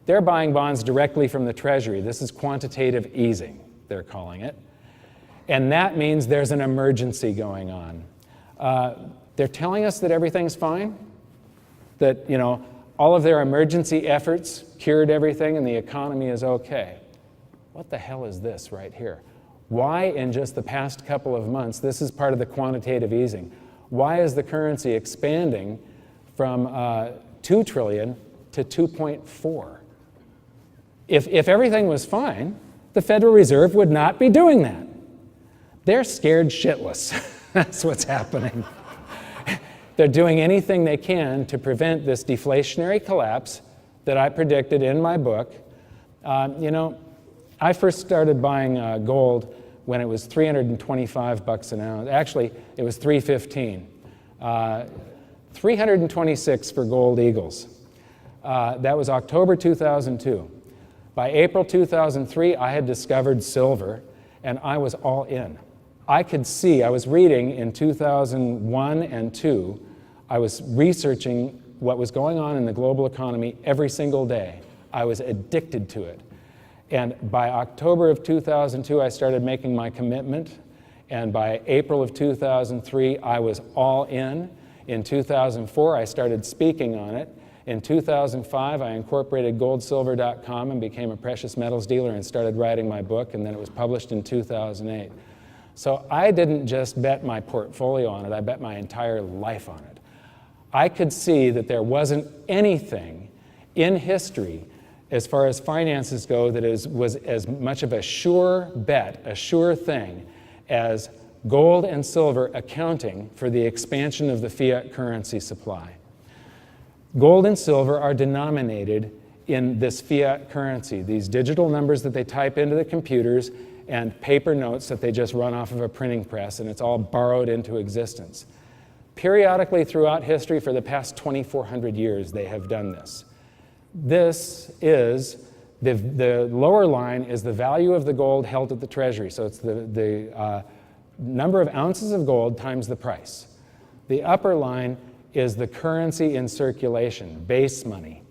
They're buying bonds directly from the Treasury. This is quantitative easing, they're calling it. And that means there's an emergency going on. They're telling us that everything's fine, that, all of their emergency efforts cured everything and the economy is okay. What the hell is this right here? Why in just the past couple of months, this is part of the quantitative easing, why is the currency expanding from 2 trillion to 2.4? If everything was fine, the Federal Reserve would not be doing that. They're scared shitless. That's what's happening. They're doing anything they can to prevent this deflationary collapse that I predicted in my book. I first started buying gold when it was $325 an ounce. Actually, it was $315. 326 for gold eagles. That was October 2002. By April 2003, I had discovered silver, and I was all in. I could see, I was reading in 2001 and 2, I was researching what was going on in the global economy every single day. I was addicted to it. And by October of 2002, I started making my commitment. And by April of 2003, I was all in. In 2004, I started speaking on it. In 2005, I incorporated goldsilver.com and became a precious metals dealer and started writing my book, and then it was published in 2008. So I didn't just bet my portfolio on it, I bet my entire life on it. I could see that there wasn't anything in history as far as finances go that was as much of a sure bet, a sure thing, as gold and silver accounting for the expansion of the fiat currency supply. Gold and silver are denominated in this fiat currency, these digital numbers that they type into the computers and paper notes that they just run off of a printing press, and it's all borrowed into existence. Periodically throughout history for the past 2,400 years, they have done this. This is, the lower line is the value of the gold held at the treasury. So it's the number of ounces of gold times the price. The upper line is the currency in circulation, base money.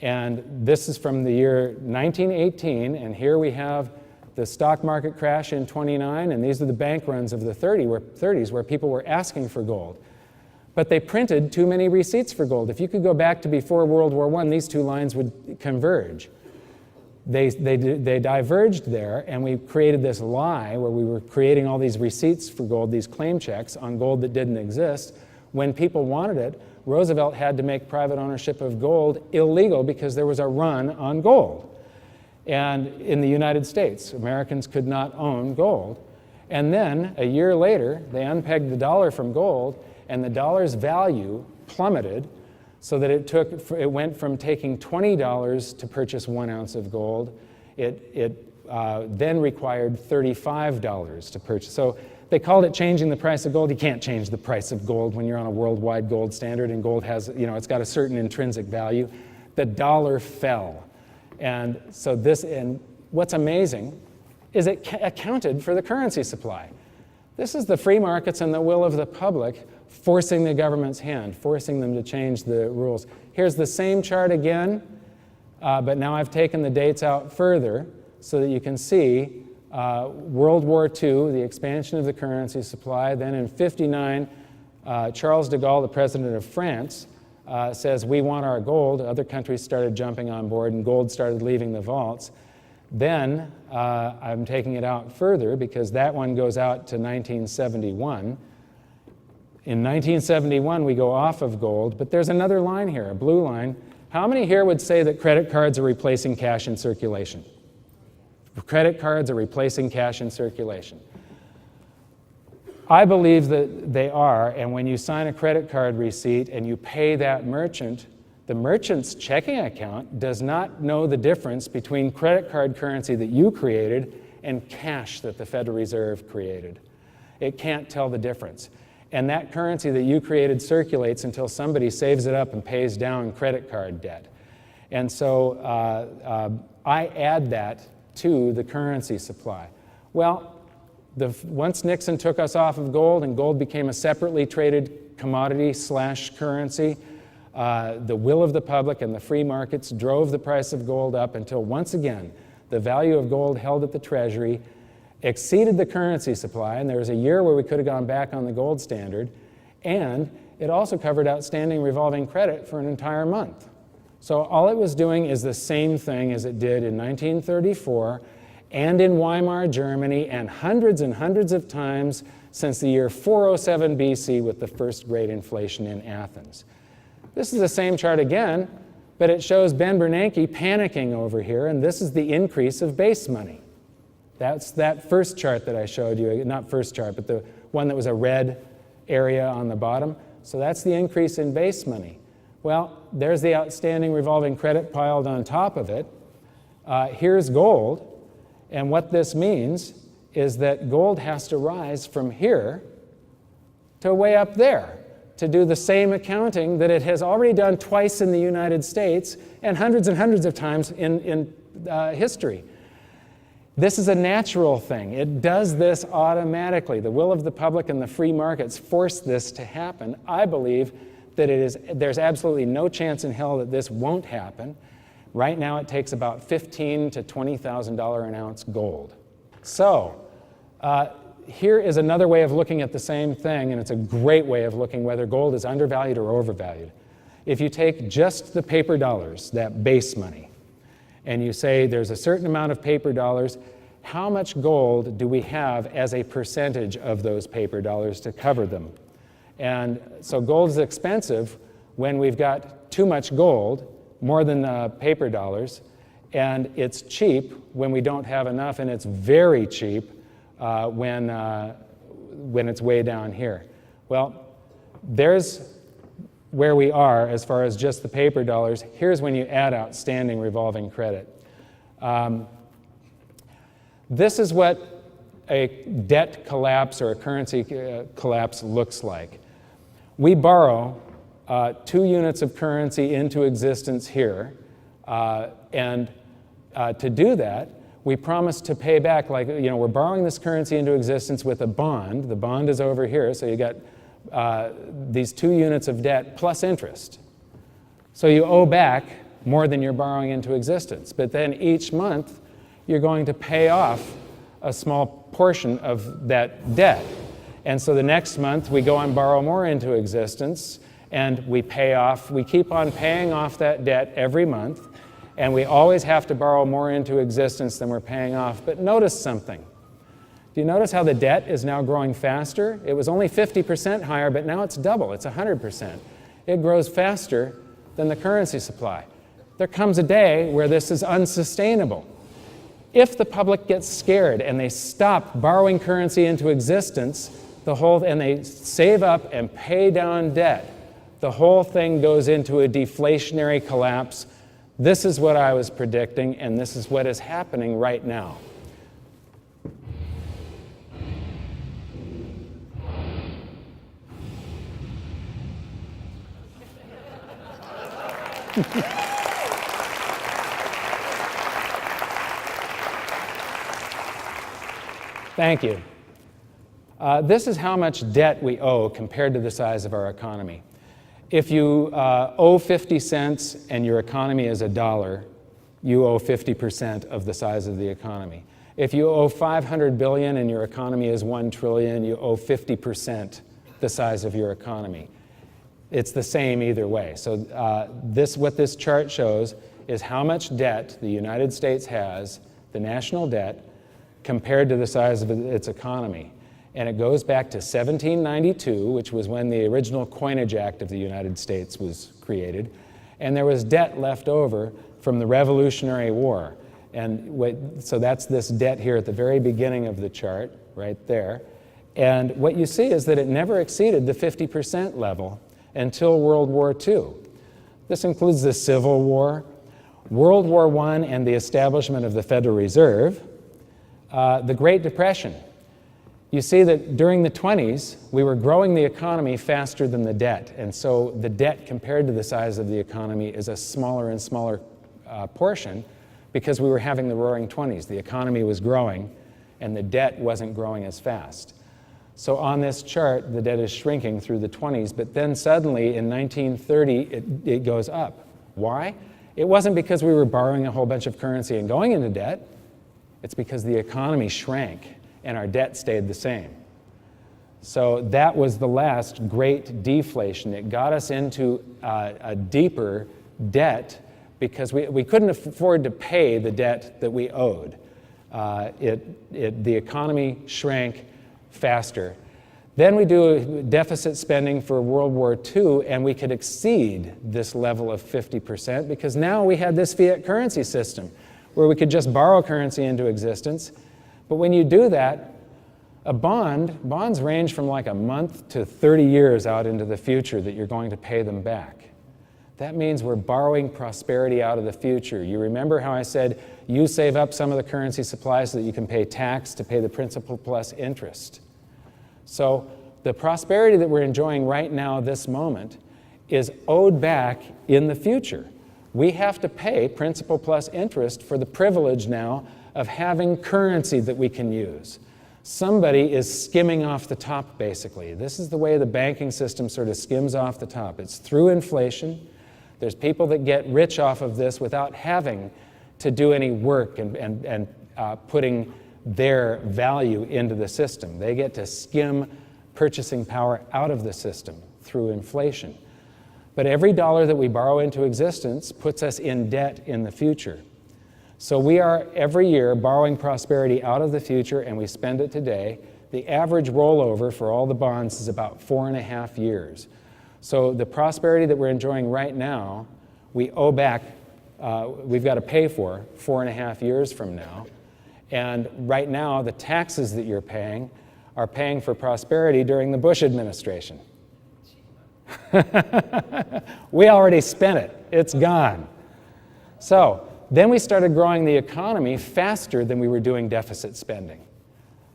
And this is from the year 1918, and here we have the stock market crash in 29, and these are the bank runs of the 30s where people were asking for gold. But they printed too many receipts for gold. If you could go back to before World War I, these two lines would converge. They diverged there, and we created this lie where we were creating all these receipts for gold, these claim checks on gold that didn't exist. When people wanted it, Roosevelt had to make private ownership of gold illegal because there was a run on gold. And in the United States, Americans could not own gold. And then, a year later, they unpegged the dollar from gold, and the dollar's value plummeted so that it went from taking $20 to purchase 1 ounce of gold. It then required $35 to purchase. So they called it changing the price of gold. You can't change the price of gold when you're on a worldwide gold standard, and gold has, it's got a certain intrinsic value. The dollar fell. And so and what's amazing is it accounted for the currency supply. This is the free markets and the will of the public forcing the government's hand, forcing them to change the rules. Here's the same chart again, but now I've taken the dates out further so that you can see World War II, the expansion of the currency supply. Then in 59, Charles de Gaulle, the president of France, says, we want our gold. Other countries started jumping on board, and gold started leaving the vaults. Then I'm taking it out further because that one goes out to 1971. In 1971, we go off of gold, but there's another line here, a blue line. How many here would say that credit cards are replacing cash in circulation? Credit cards are replacing cash in circulation. I believe that they are, and when you sign a credit card receipt and you pay that merchant, the merchant's checking account does not know the difference between credit card currency that you created and cash that the Federal Reserve created. It can't tell the difference. And that currency that you created circulates until somebody saves it up and pays down credit card debt. And so I add that to the currency supply. Well, once Nixon took us off of gold and gold became a separately traded commodity/currency, the will of the public and the free markets drove the price of gold up until once again the value of gold held at the Treasury exceeded the currency supply, and there was a year where we could have gone back on the gold standard, and it also covered outstanding revolving credit for an entire month. So all it was doing is the same thing as it did in 1934 and in Weimar, Germany, and hundreds of times since the year 407 BC with the first great inflation in Athens. This is the same chart again, but it shows Ben Bernanke panicking over here, and this is the increase of base money. That's that first chart that I showed you, not first chart, but the one that was a red area on the bottom. So that's the increase in base money. Well, there's the outstanding revolving credit piled on top of it. Here's gold, and what this means is that gold has to rise from here to way up there to do the same accounting that it has already done twice in the United States and hundreds of times in history. This is a natural thing. It does this automatically. The will of the public and the free markets force this to happen. I believe that there's absolutely no chance in hell that this won't happen. Right now it takes about $15,000 to $20,000 an ounce gold. So here is another way of looking at the same thing, and it's a great way of looking whether gold is undervalued or overvalued. If you take just the paper dollars, that base money, and you say there's a certain amount of paper dollars, how much gold do we have as a percentage of those paper dollars to cover them? And so gold is expensive when we've got too much gold, more than paper dollars, and it's cheap when we don't have enough, and it's very cheap when it's way down here. Well, there's where we are as far as just the paper dollars. Here's when you add outstanding revolving credit. This is what a debt collapse or a currency collapse looks like. We borrow 2 units of currency into existence here, and to do that, we promise to pay back, like, we're borrowing this currency into existence with a bond. The bond is over here, so you got these 2 units of debt plus interest. So you owe back more than you're borrowing into existence. But then each month, you're going to pay off a small portion of that debt. And so the next month, we go and borrow more into existence, and we keep on paying off that debt every month, and we always have to borrow more into existence than we're paying off. But notice something. Do you notice how the debt is now growing faster? It was only 50% higher, but now it's double. It's 100%. It grows faster than the currency supply. There comes a day where this is unsustainable. If the public gets scared and they stop borrowing currency into existence, and they save up and pay down debt, the whole thing goes into a deflationary collapse. This is what I was predicting, and this is what is happening right now. Thank you. This is how much debt we owe compared to the size of our economy. If you owe 50 cents and your economy is $1, you owe 50% of the size of the economy. If you owe 500 billion and your economy is 1 trillion, you owe 50% the size of your economy. It's the same either way. So what this chart shows is how much debt the United States has, the national debt, compared to the size of its economy. And it goes back to 1792, which was when the original Coinage Act of the United States was created. And there was debt left over from the Revolutionary War. And so that's this debt here at the very beginning of the chart, right there. And what you see is that it never exceeded the 50% level until World War II. This includes the Civil War, World War I and the establishment of the Federal Reserve, the Great Depression. You see that during the 20s, we were growing the economy faster than the debt. And so the debt compared to the size of the economy is a smaller and smaller portion because we were having the roaring 20s. The economy was growing and the debt wasn't growing as fast. So on this chart, the debt is shrinking through the 20s, but then suddenly in 1930, it goes up. Why? It wasn't because we were borrowing a whole bunch of currency and going into debt. It's because the economy shrank and our debt stayed the same. So that was the last great deflation. It got us into a deeper debt because we couldn't afford to pay the debt that we owed. The economy shrank faster. Then we do deficit spending for World War II, and we could exceed this level of 50% because now we had this fiat currency system where we could just borrow currency into existence. But when you do that, bonds range from like a month to 30 years out into the future that you're going to pay them back. That means we're borrowing prosperity out of the future. You remember how I said you save up some of the currency supply so that you can pay tax to pay the principal plus interest. So the prosperity that we're enjoying right now, this moment, is owed back in the future. We have to pay principal plus interest for the privilege now of having currency that we can use. Somebody is skimming off the top, basically. This is the way the banking system sort of skims off the top. It's through inflation. There's people that get rich off of this without having to do any work and putting their value into the system. They get to skim purchasing power out of the system through inflation. But every dollar that we borrow into existence puts us in debt in the future. So we are every year borrowing prosperity out of the future and we spend it today. The average rollover for all the bonds is about 4.5 years. So the prosperity that we're enjoying right now, we owe back we've got to pay for 4.5 years from now. And right now, the taxes that you're paying are paying for prosperity during the Bush administration. We already spent it. It's gone. So then we started growing the economy faster than we were doing deficit spending.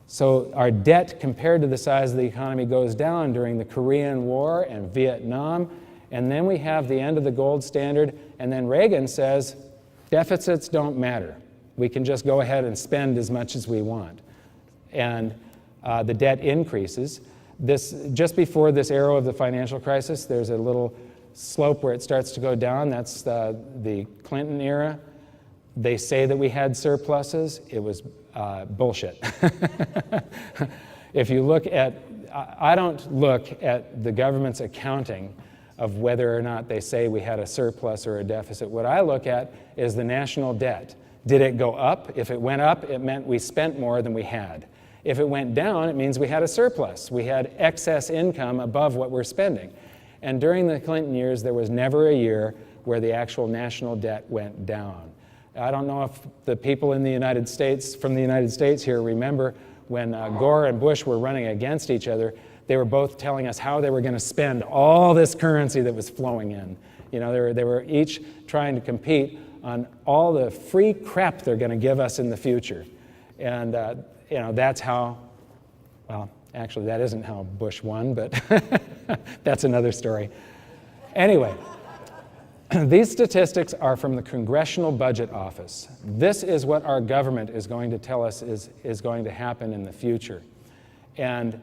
So our debt compared to the size of the economy goes down during the Korean War and Vietnam. And then we have the end of the gold standard. And then Reagan says, deficits don't matter. We can just go ahead and spend as much as we want. And the debt increases. Just before this arrow of the financial crisis, there's a little slope where it starts to go down. That's the Clinton era. They say that we had surpluses. It was bullshit. If you look at, I don't look at the government's accounting of whether or not they say we had a surplus or a deficit. What I look at is the national debt. Did it go up? If it went up, it meant we spent more than we had. If it went down, it means we had a surplus. We had excess income above what we're spending. And during the Clinton years, there was never a year where the actual national debt went down. I don't know if the people in the United States, from the United States here, remember when Gore and Bush were running against each other. They were both telling us how they were going to spend all this currency that was flowing in. You know, they were each trying to compete on all the free crap they're going to give us in the future. And you know, that's how, well, actually that isn't how Bush won, but that's another story. Anyway, these statistics are from the Congressional Budget Office. This is what our government is going to tell us is going to happen in the future. And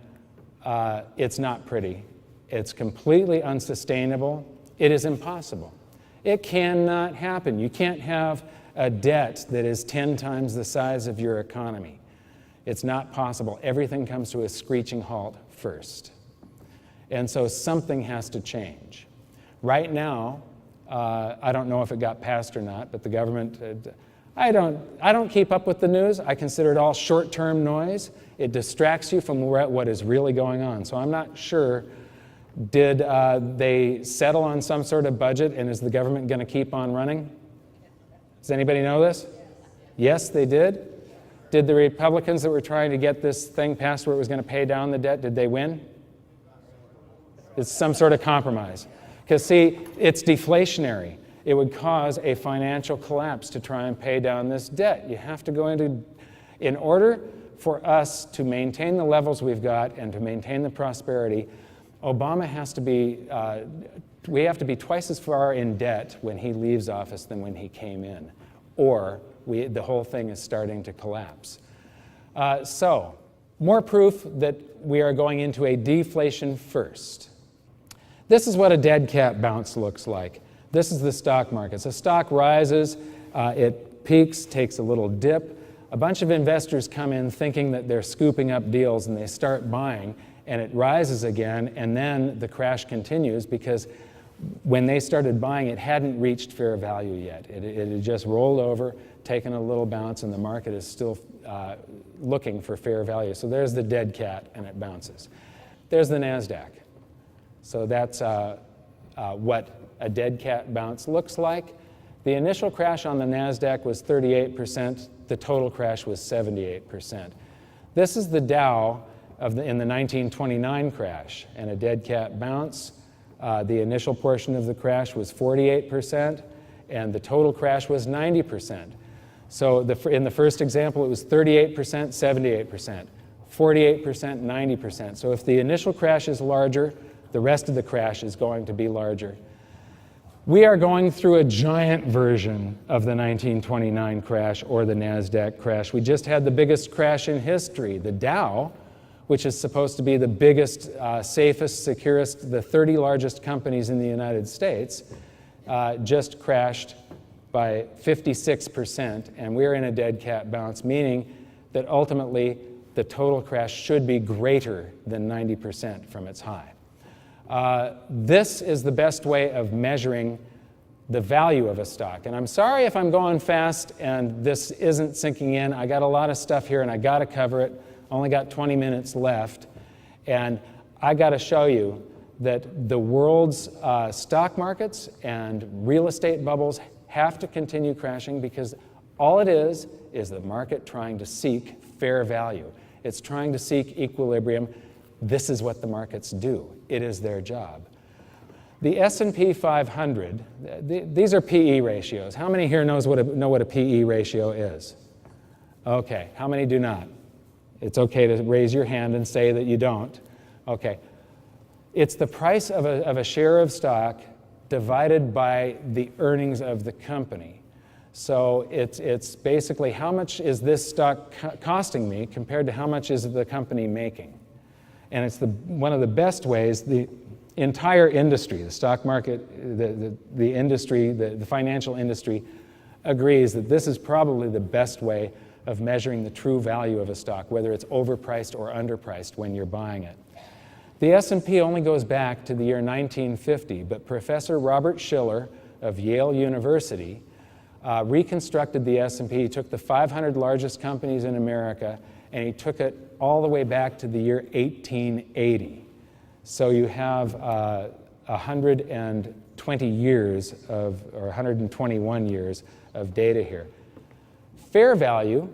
it's not pretty. It's completely unsustainable. It is impossible. It cannot happen. You can't have a debt that is 10 times the size of your economy. It's not possible. Everything comes to a screeching halt first. And so something has to change. Right now, I don't know if it got passed or not, but the government, I don't keep up with the news. I consider it all short-term noise. It distracts you from what is really going on. So I'm not sure, did they settle on some sort of budget, and is the government going to keep on running? Does anybody know this? Yes, they did. Did the Republicans that were trying to get this thing passed where it was going to pay down the debt, did they win? It's some sort of compromise. Because see, it's deflationary. It would cause a financial collapse to try and pay down this debt. You have to go in order for us to maintain the levels we've got and to maintain the prosperity, Obama has to be, we have to be twice as far in debt when he leaves office than when he came in, or the whole thing is starting to collapse. So, more proof that we are going into a deflation first. This is what a dead cat bounce looks like. This is the stock market. So stock rises, it peaks, takes a little dip. A bunch of investors come in thinking that they're scooping up deals and they start buying, and it rises again, and then the crash continues because when they started buying, it hadn't reached fair value yet. It had just rolled over, taken a little bounce, and the market is still looking for fair value. So there's the dead cat, and it bounces. There's the NASDAQ. So that's what a dead cat bounce looks like. The initial crash on the NASDAQ was 38%. The total crash was 78%. This is the Dow in the 1929 crash, and a dead cat bounce. The initial portion of the crash was 48%, and the total crash was 90%. So in the first example, it was 38%, 78%, 48%, 90%. So if the initial crash is larger, the rest of the crash is going to be larger. We are going through a giant version of the 1929 crash or the NASDAQ crash. We just had the biggest crash in history. The Dow, which is supposed to be the biggest, safest, securest, the 30 largest companies in the United States, just crashed by 56%, and we're in a dead cat bounce, meaning that ultimately the total crash should be greater than 90% from its high. This is the best way of measuring the value of a stock. And I'm sorry if I'm going fast and this isn't sinking in. I got a lot of stuff here and I got to cover it. Only got 20 minutes left. And I got to show you that the world's stock markets and real estate bubbles have to continue crashing because all it is the market trying to seek fair value. It's trying to seek equilibrium. This is what the markets do. It is their job. The S&P 500, these are PE ratios. How many here know what a PE ratio is? Okay, how many do not? It's okay to raise your hand and say that you don't. Okay. It's the price of a share of stock divided by the earnings of the company. So it's basically how much is this stock costing me compared to how much is the company making. And it's one of the best ways the entire industry, the stock market, the industry, the financial industry agrees that this is probably the best way of measuring the true value of a stock, whether it's overpriced or underpriced when you're buying it. The S&P only goes back to the year 1950, but Professor Robert Shiller of Yale University reconstructed the S&P. He took the 500 largest companies in America, and he took it all the way back to the year 1880. So you have 120 years or 121 years of data here. Fair value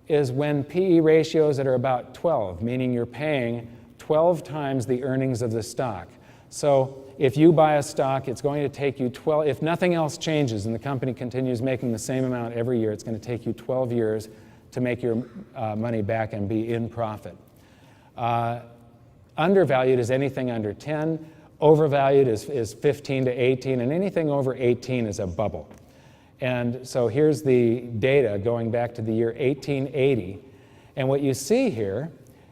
is when PE ratios that are about 12, meaning you're paying 12 times the earnings of the stock. So if you buy a stock, it's going to take you 12, if nothing else changes and the company continues making the same amount every year, it's going to take you 12 years to make your money back and be in profit. Undervalued is anything under 10, overvalued is 15 to 18, and anything over 18 is a bubble. And so here's the data going back to the year 1880, and what you see here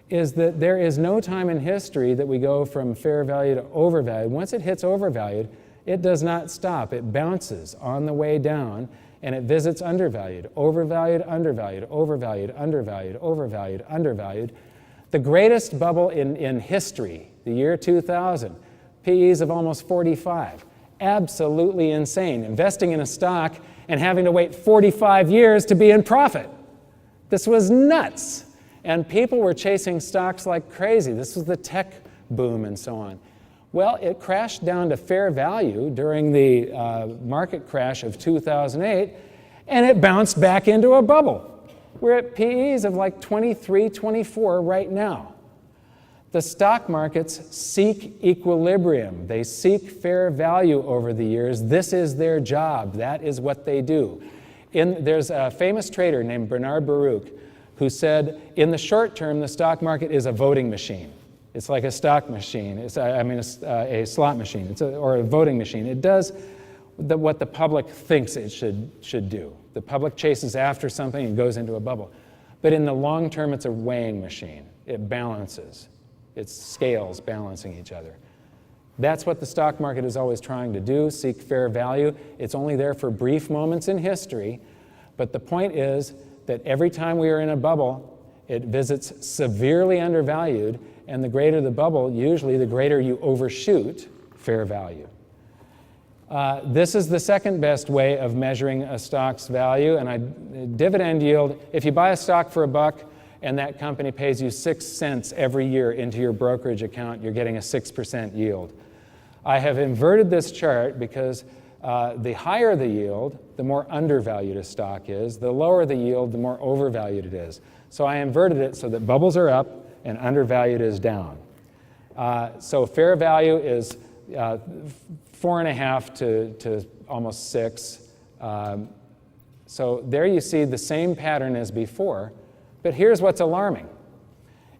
is that there is no time in history that we go from fair value to overvalued. Once it hits overvalued, it does not stop. It bounces on the way down, and it visits undervalued, overvalued, undervalued, overvalued, undervalued, overvalued, undervalued. The greatest bubble in history, the year 2000, PEs of almost 45. Absolutely insane. Investing in a stock and having to wait 45 years to be in profit. This was nuts. And people were chasing stocks like crazy. This was the tech boom and so on. Well, it crashed down to fair value during the market crash of 2008, and it bounced back into a bubble. We're at PEs of like 23, 24 right now. The stock markets seek equilibrium. They seek fair value over the years. This is their job. That is what they do. There's a famous trader named Bernard Baruch who said, in the short term, the stock market is a voting machine. It's like a stock machine. It's a slot machine or a voting machine. It does what the public thinks it should do. The public chases after something and goes into a bubble. But in the long term, it's a weighing machine. It balances. It's scales balancing each other. That's what the stock market is always trying to do, seek fair value. It's only there for brief moments in history. But the point is that every time we are in a bubble, it visits severely undervalued, and the greater the bubble, usually the greater you overshoot fair value. This is the second best way of measuring a stock's value, and dividend yield. If you buy a stock for $1 and that company pays you 6 cents every year into your brokerage account, you're getting a 6% yield. I have inverted this chart because the higher the yield, the more undervalued a stock is. The lower the yield, the more overvalued it is. So I inverted it so that bubbles are up and undervalued is down. So fair value is 4.5 to almost 6. So there you see the same pattern as before. But here's what's alarming,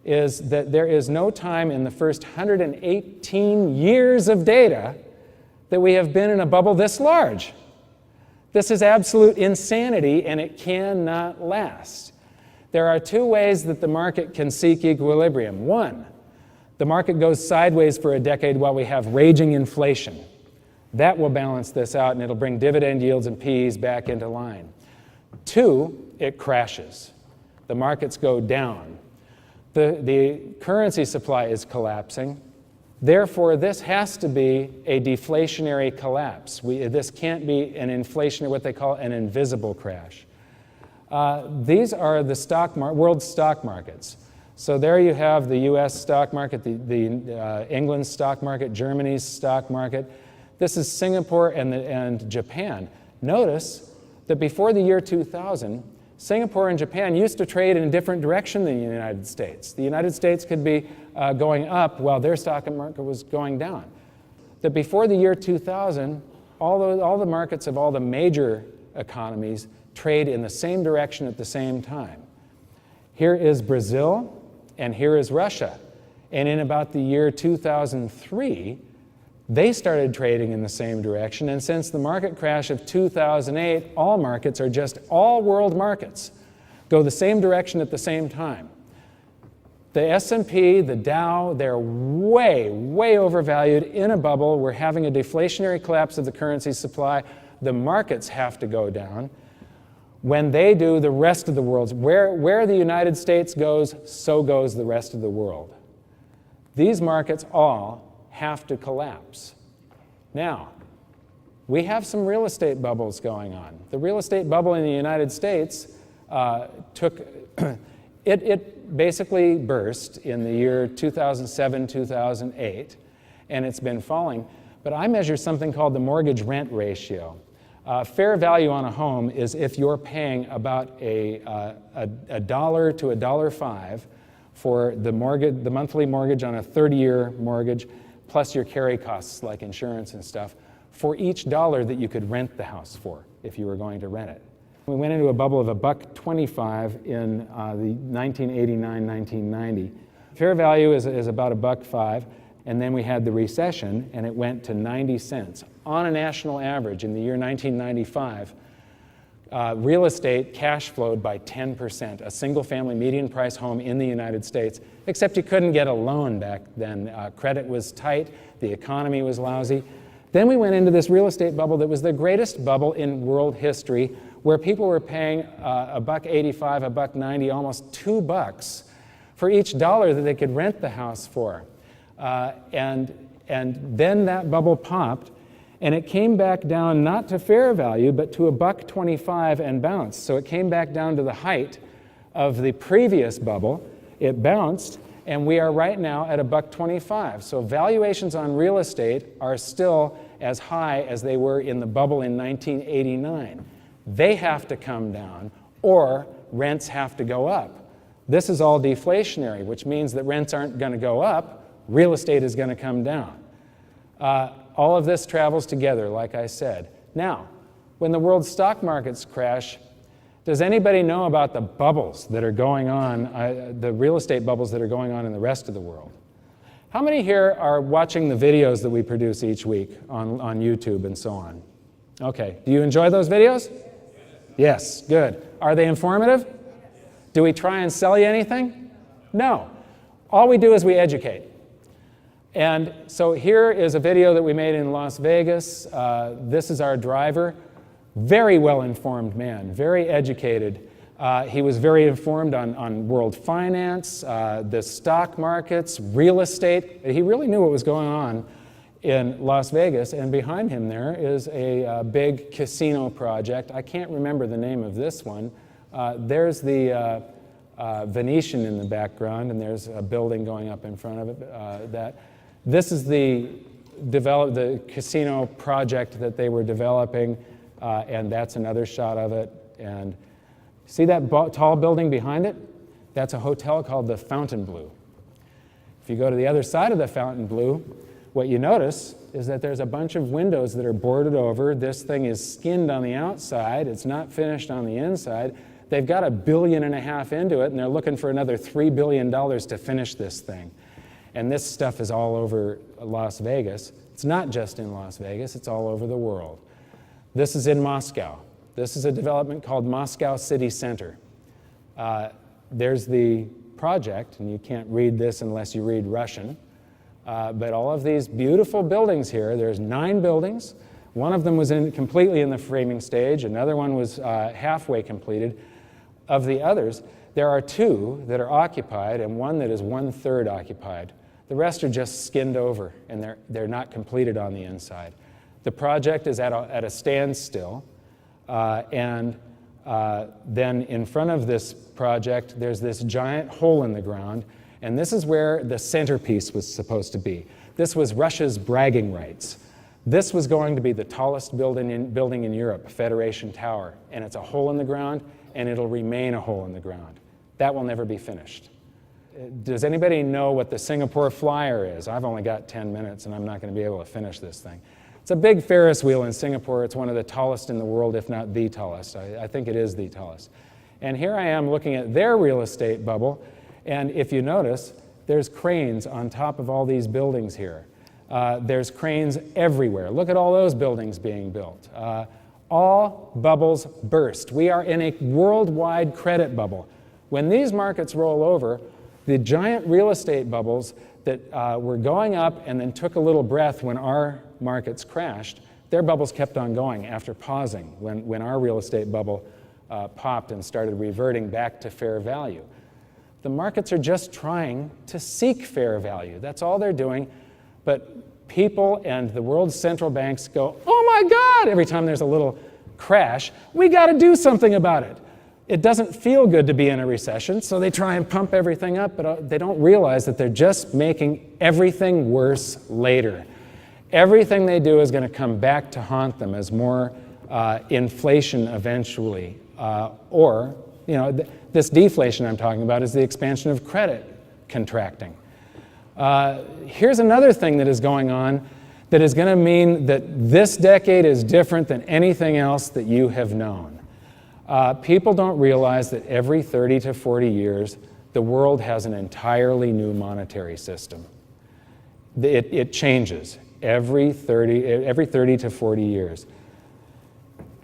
is that there is no time in the first 118 years of data that we have been in a bubble this large. This is absolute insanity, and it cannot last. There are two ways that the market can seek equilibrium. One, the market goes sideways for a decade while we have raging inflation. That will balance this out, and it'll bring dividend yields and PEs back into line. Two, it crashes. The markets go down. The currency supply is collapsing. Therefore, this has to be a deflationary collapse. This can't be an inflationary, what they call an invisible crash. These are the world stock markets. So there you have the U.S. stock market, the England stock market, Germany's stock market. This is Singapore and Japan. Notice that before the year 2000, Singapore and Japan used to trade in a different direction than the United States. The United States could be going up while their stock market was going down. That before the year 2000, all the markets of all the major economies trade in the same direction at the same time. Here is Brazil, and here is Russia. And in about the year 2003, they started trading in the same direction, and since the market crash of 2008, all markets are just all world markets, go the same direction at the same time. The S&P, the Dow, they're way, way overvalued in a bubble. We're having a deflationary collapse of the currency supply. The markets have to go down. When they do, the rest of the world, where the United States goes, so goes the rest of the world. These markets all have to collapse. Now, we have some real estate bubbles going on. The real estate bubble in the United States it basically burst in the year 2007, 2008, and it's been falling. But I measure something called the mortgage rent ratio. Fair value on a home is if you're paying about $1 to $1.05 for the monthly mortgage on a 30-year mortgage, plus your carry costs like insurance and stuff, for each dollar that you could rent the house for if you were going to rent it. We went into a bubble of $1.25 in the 1989-1990. Fair value is about $1.05, and then we had the recession, and it went to 90 cents. On a national average, in the year 1995, real estate cash flowed by 10%, a single-family median price home in the United States, except you couldn't get a loan back then. Credit was tight, the economy was lousy. Then we went into this real estate bubble that was the greatest bubble in world history, where people were paying $1.85, $1.90, almost $2 for each dollar that they could rent the house for. And then that bubble popped, and it came back down not to fair value, but to $1.25 and bounced. So it came back down to the height of the previous bubble. It bounced, and we are right now at $1.25. So valuations on real estate are still as high as they were in the bubble in 1989. They have to come down, or rents have to go up. This is all deflationary, which means that rents aren't going to go up, real estate is going to come down. All of this travels together, like I said. Now, when the world's stock markets crash, does anybody know about the bubbles that are going on, the real estate bubbles that are going on in the rest of the world? How many here are watching the videos that we produce each week on YouTube and so on? Okay, do you enjoy those videos? Yes, good. Are they informative? Do we try and sell you anything? No. All we do is we educate. And so here is a video that we made in Las Vegas. This is our driver. Very well-informed man, very educated. He was very informed on world finance, the stock markets, real estate. He really knew what was going on in Las Vegas, and behind him there is a big casino project. I can't remember the name of this one. There's the Venetian in the background, and there's a building going up in front of it. This is the casino project that they were developing, and that's another shot of it. And see that tall building behind it? That's a hotel called the Fontainebleau. If you go to the other side of the Fontainebleau, what you notice is that there's a bunch of windows that are boarded over. This thing is skinned on the outside. It's not finished on the inside. They've got $1.5 billion into it, and they're looking for another $3 billion to finish this thing. And this stuff is all over Las Vegas. It's not just in Las Vegas, it's all over the world. This is in Moscow. This is a development called Moscow City Center. There's the project, and you can't read this unless you read Russian. But all of these beautiful buildings here, there's 9 buildings. One of them was completely in the framing stage. Another one was halfway completed. Of the others, there are 2 that are occupied and one that is 1/3 occupied. The rest are just skinned over, and they're not completed on the inside. The project is at a standstill, and then in front of this project, there's this giant hole in the ground, and this is where the centerpiece was supposed to be. This was Russia's bragging rights. This was going to be the tallest building in Europe, Federation Tower, and it's a hole in the ground, and it'll remain a hole in the ground. That will never be finished. Does anybody know what the Singapore Flyer is? I've only got 10 minutes, and I'm not going to be able to finish this thing. It's a big Ferris wheel in Singapore. It's one of the tallest in the world, if not the tallest. I think it is the tallest. And here I am looking at their real estate bubble, and if you notice, there's cranes on top of all these buildings here. There's cranes everywhere. Look at all those buildings being built. All bubbles burst. We are in a worldwide credit bubble. When these markets roll over, the giant real estate bubbles that were going up and then took a little breath when our markets crashed, their bubbles kept on going after pausing when our real estate bubble popped and started reverting back to fair value. The markets are just trying to seek fair value. That's all they're doing. But people and the world's central banks go, oh my God, every time there's a little crash, we got to do something about it. It doesn't feel good to be in a recession, so they try and pump everything up, but they don't realize that they're just making everything worse later. Everything they do is going to come back to haunt them as more inflation eventually, or, you know, this deflation I'm talking about is the expansion of credit contracting. Here's another thing that is going on that is going to mean that this decade is different than anything else that you have known. People don't realize that every 30 to 40 years, the world has an entirely new monetary system. It changes every 30 to 40 years.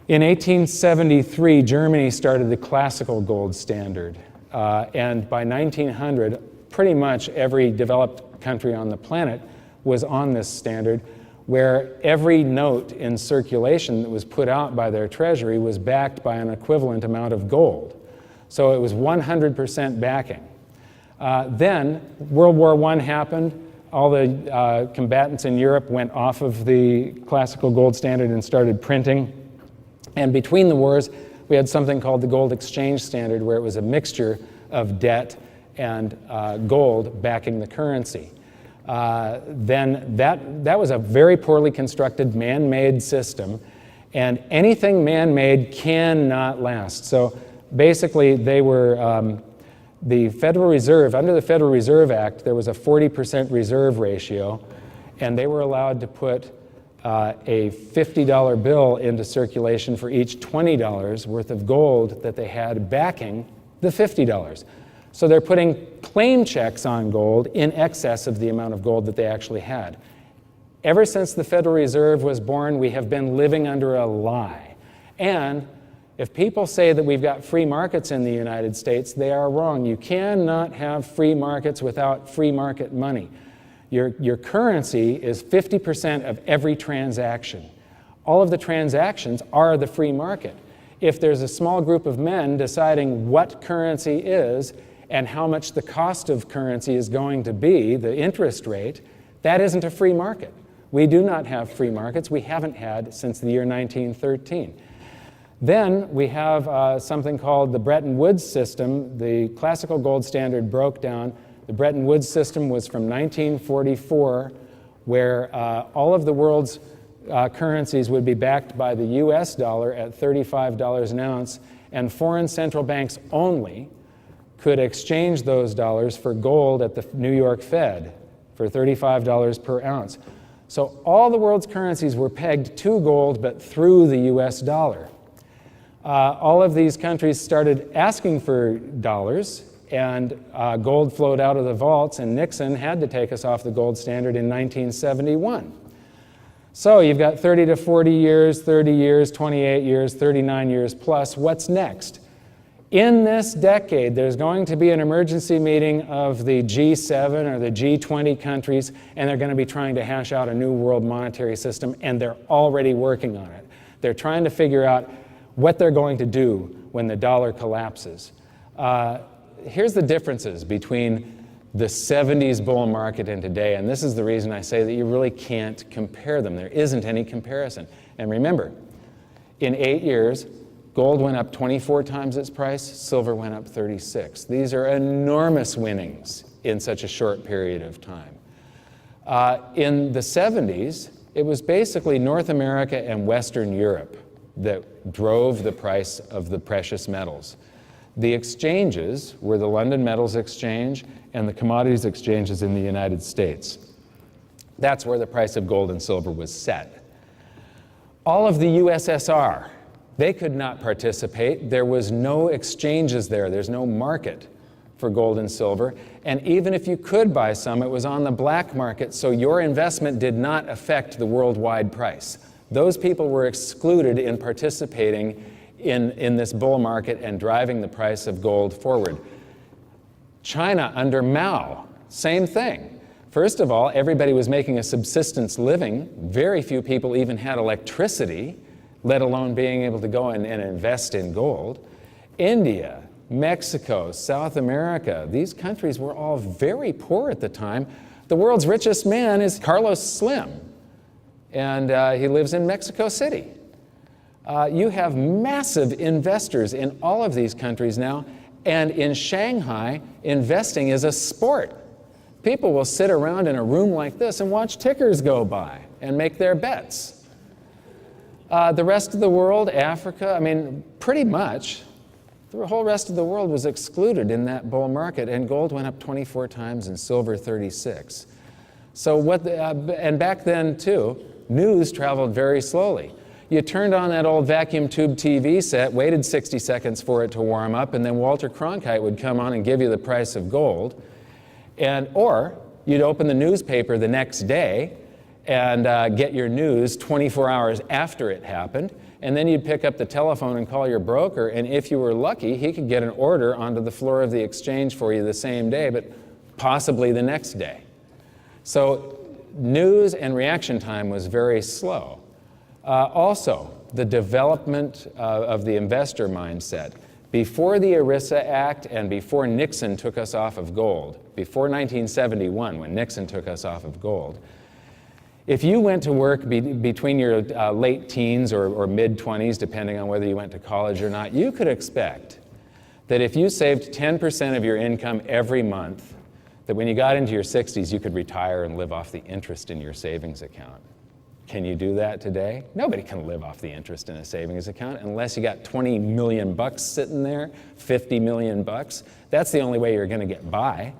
In 1873, Germany started the classical gold standard, and by 1900, pretty much every developed country on the planet was on this standard, where every note in circulation that was put out by their treasury was backed by an equivalent amount of gold. So it was 100% backing. Then World War I happened. All the combatants in Europe went off of the classical gold standard and started printing. And between the wars, we had something called the gold exchange standard, where it was a mixture of debt and gold backing the currency. Then that was a very poorly constructed man-made system, and anything man-made cannot last. So basically they were, the Federal Reserve, under the Federal Reserve Act, there was a 40% reserve ratio, and they were allowed to put a $50 bill into circulation for each $20 worth of gold that they had backing the $50. So they're putting claim checks on gold in excess of the amount of gold that they actually had. Ever since the Federal Reserve was born, we have been living under a lie. And if people say that we've got free markets in the United States, they are wrong. You cannot have free markets without free market money. Your currency is 50% of every transaction. All of the transactions are the free market. If there's a small group of men deciding what currency is and how much the cost of currency is going to be, the interest rate, that isn't a free market. We do not have free markets. We haven't had since the year 1913. Then we have something called the Bretton Woods system. The classical gold standard broke down. The Bretton Woods system was from 1944, where all of the world's currencies would be backed by the US dollar at $35 an ounce, and foreign central banks only could exchange those dollars for gold at the New York Fed for $35 per ounce. So all the world's currencies were pegged to gold, but through the US dollar. All of these countries started asking for dollars, and gold flowed out of the vaults, and Nixon had to take us off the gold standard in 1971. So you've got 30 to 40 years, 30 years, 28 years, 39 years plus. What's next? In this decade, there's going to be an emergency meeting of the G7 or the G20 countries, and they're going to be trying to hash out a new world monetary system, and they're already working on it. They're trying to figure out what they're going to do when the dollar collapses. Here's the differences between the 70s bull market and today, and this is the reason I say that you really can't compare them. There isn't any comparison. And remember, in 8 years, gold went up 24 times its price, silver went up 36. These are enormous winnings in such a short period of time. In the 70s, It was basically North America and Western Europe that drove the price of the precious metals. The exchanges were the London Metals Exchange and the commodities exchanges in the United States. That's where the price of gold and silver was set. All of the USSR, they could not participate. There was no exchanges there. There's no market for gold and silver. And even if you could buy some, it was on the black market, so your investment did not affect the worldwide price. Those people were excluded in participating in this bull market and driving the price of gold forward. China under Mao, same thing. First of all, everybody was making a subsistence living. Very few people even had electricity, let alone being able to go and invest in gold. India, Mexico, South America, these countries were all very poor at the time. The world's richest man is Carlos Slim, and he lives in Mexico City. You have massive investors in all of these countries now, and in Shanghai, investing is a sport. People will sit around in a room like this and watch tickers go by and make their bets. The rest of the world, Africa, I mean, pretty much, the whole rest of the world was excluded in that bull market, and gold went up 24 times and silver 36. So and back then too, news traveled very slowly. You turned on that old vacuum tube TV set, waited 60 seconds for it to warm up, and then Walter Cronkite would come on and give you the price of gold. Or you'd open the newspaper the next day and get your news 24 hours after it happened, and then you'd pick up the telephone and call your broker, and if you were lucky, he could get an order onto the floor of the exchange for you the same day, but possibly the next day. So news and reaction time was very slow. Also, the development of the investor mindset. Before the ERISA Act and before Nixon took us off of gold, before 1971, when Nixon took us off of gold, if you went to work between your late teens or mid-20s, depending on whether you went to college or not, you could expect that if you saved 10% of your income every month, that when you got into your 60s, you could retire and live off the interest in your savings account. Can you do that today? Nobody can live off the interest in a savings account unless you got 20 million bucks sitting there, 50 million bucks. That's the only way you're going to get by.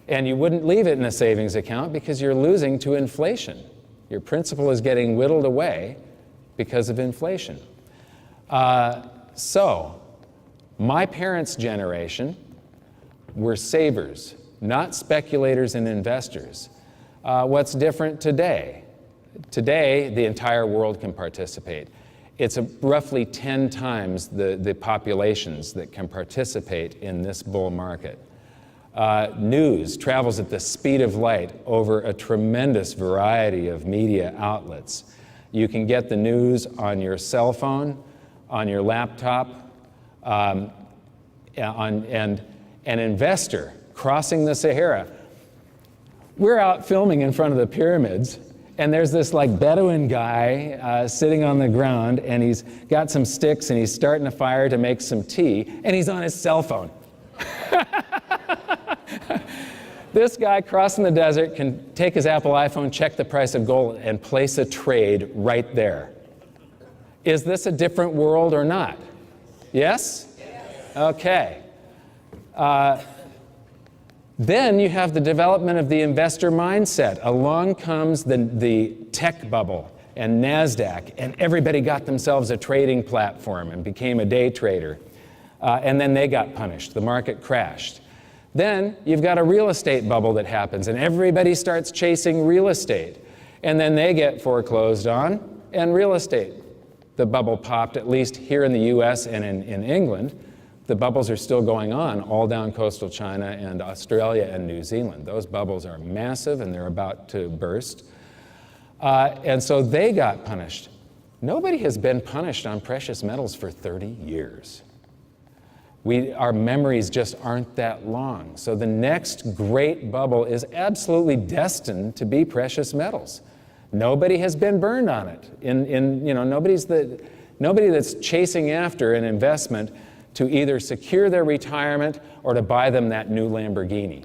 And you wouldn't leave it in a savings account because you're losing to inflation. Your principal is getting whittled away because of inflation. So, my parents' generation were savers, not speculators and investors. What's different today? Today, the entire world can participate. It's roughly 10 times the populations that can participate in this bull market. News travels at the speed of light over a tremendous variety of media outlets. You can get the news on your cell phone, on your laptop, and an investor crossing the Sahara. We're out filming in front of the pyramids, and there's this like Bedouin guy sitting on the ground, and he's got some sticks and he's starting a fire to make some tea, and he's on his cell phone. This guy crossing the desert can take his Apple iPhone, check the price of gold, and place a trade right there. Is this a different world or not? Yes? Yes. Okay. Then you have the development of the investor mindset. Along comes the tech bubble and NASDAQ, and everybody got themselves a trading platform and became a day trader. And then they got punished. The market crashed. Then you've got a real estate bubble that happens, and everybody starts chasing real estate. And then they get foreclosed on, and real estate. The bubble popped, at least here in the US and in England. The bubbles are still going on all down coastal China and Australia and New Zealand. Those bubbles are massive, and they're about to burst. And so they got punished. Nobody has been punished on precious metals for 30 years. Our memories just aren't that long. So the next great bubble is absolutely destined to be precious metals. Nobody has been burned on it. Nobody that's chasing after an investment to either secure their retirement or to buy them that new Lamborghini.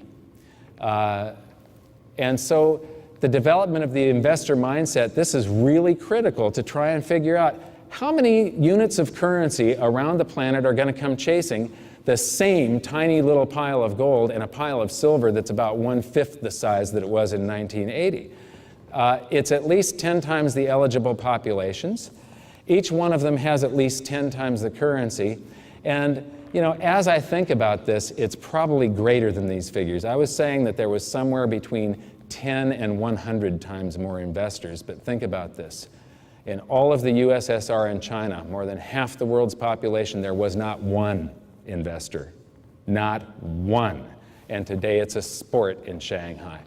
And so the development of the investor mindset, this is really critical to try and figure out how many units of currency around the planet are going to come chasing the same tiny little pile of gold and a pile of silver that's about 1/5 the size that it was in 1980. It's at least 10 times the eligible populations. Each one of them has at least 10 times the currency. And as I think about this, it's probably greater than these figures. I was saying that there was somewhere between 10 and 100 times more investors, but think about this. In all of the USSR and China, more than half the world's population, there was not one investor. Not one. And today it's a sport in Shanghai.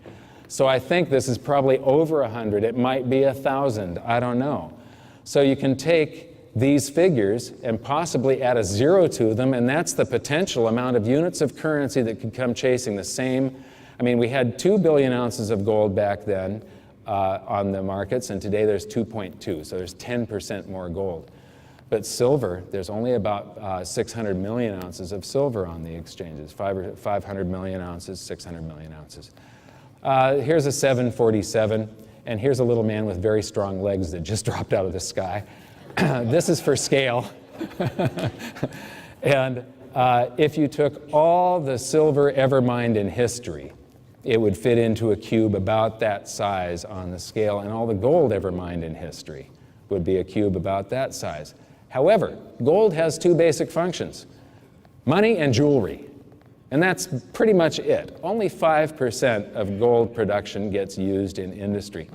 So I think this is probably over 100. It might be 1,000. I don't know. So you can take these figures and possibly add a zero to them, and that's the potential amount of units of currency that could come chasing the same. I mean, we had 2 billion ounces of gold back then on the markets, and today there's 2.2, so there's 10% more gold. But silver, there's only about 600 million ounces of silver on the exchanges, 500 million ounces, 600 million ounces. Here's a 747, and here's a little man with very strong legs that just dropped out of the sky. This is for scale. And if you took all the silver ever mined in history, it would fit into a cube about that size on the scale, and all the gold ever mined in history would be a cube about that size. However, gold has two basic functions: money and jewelry. And that's pretty much it. Only 5% of gold production gets used in industry.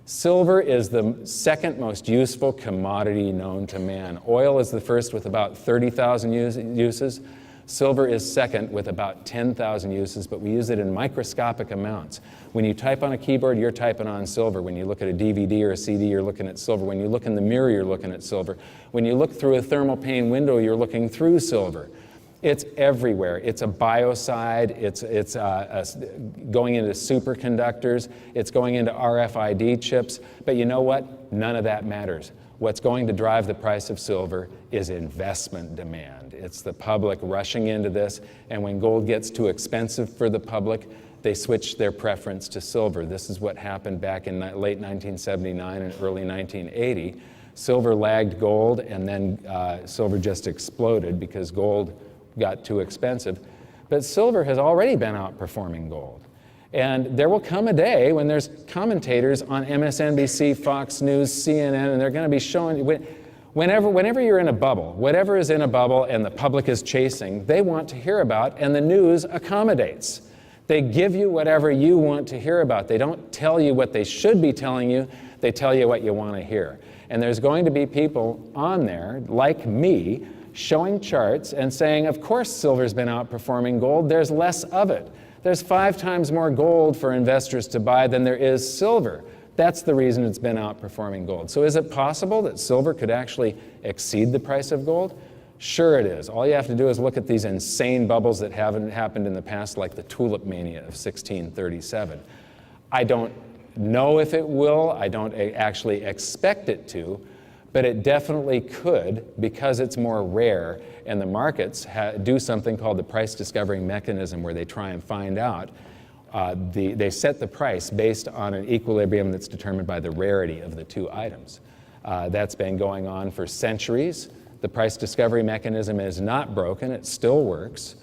Silver is the second most useful commodity known to man. Oil is the first with about 30,000 uses. Silver is second with about 10,000 uses, but we use it in microscopic amounts. When you type on a keyboard, you're typing on silver. When you look at a DVD or a CD, you're looking at silver. When you look in the mirror, you're looking at silver. When you look through a thermal pane window, you're looking through silver. It's everywhere. It's a biocide. It's going into superconductors. It's going into RFID chips. But you know what? None of that matters. What's going to drive the price of silver is investment demand. It's the public rushing into this, and when gold gets too expensive for the public, they switch their preference to silver. This is what happened back in late 1979 and early 1980. Silver lagged gold, and then silver just exploded because gold got too expensive. But silver has already been outperforming gold. And there will come a day when there's commentators on MSNBC, Fox News, CNN, and they're going to be showing you, whenever you're in a bubble, whatever is in a bubble and the public is chasing, they want to hear about, and the news accommodates. They give you whatever you want to hear about. They don't tell you what they should be telling you, they tell you what you want to hear. And there's going to be people on there, like me, showing charts and saying, of course silver's been outperforming gold, there's less of it. There's 5 times more gold for investors to buy than there is silver. That's the reason it's been outperforming gold. So is it possible that silver could actually exceed the price of gold? Sure it is. All you have to do is look at these insane bubbles that haven't happened in the past, like the tulip mania of 1637. I don't know if it will. I don't actually expect it to. But it definitely could, because it's more rare, and the markets do something called the price discovery mechanism, where they try and find out. They set the price based on an equilibrium that's determined by the rarity of the two items. That's been going on for centuries. The price discovery mechanism is not broken. It still works,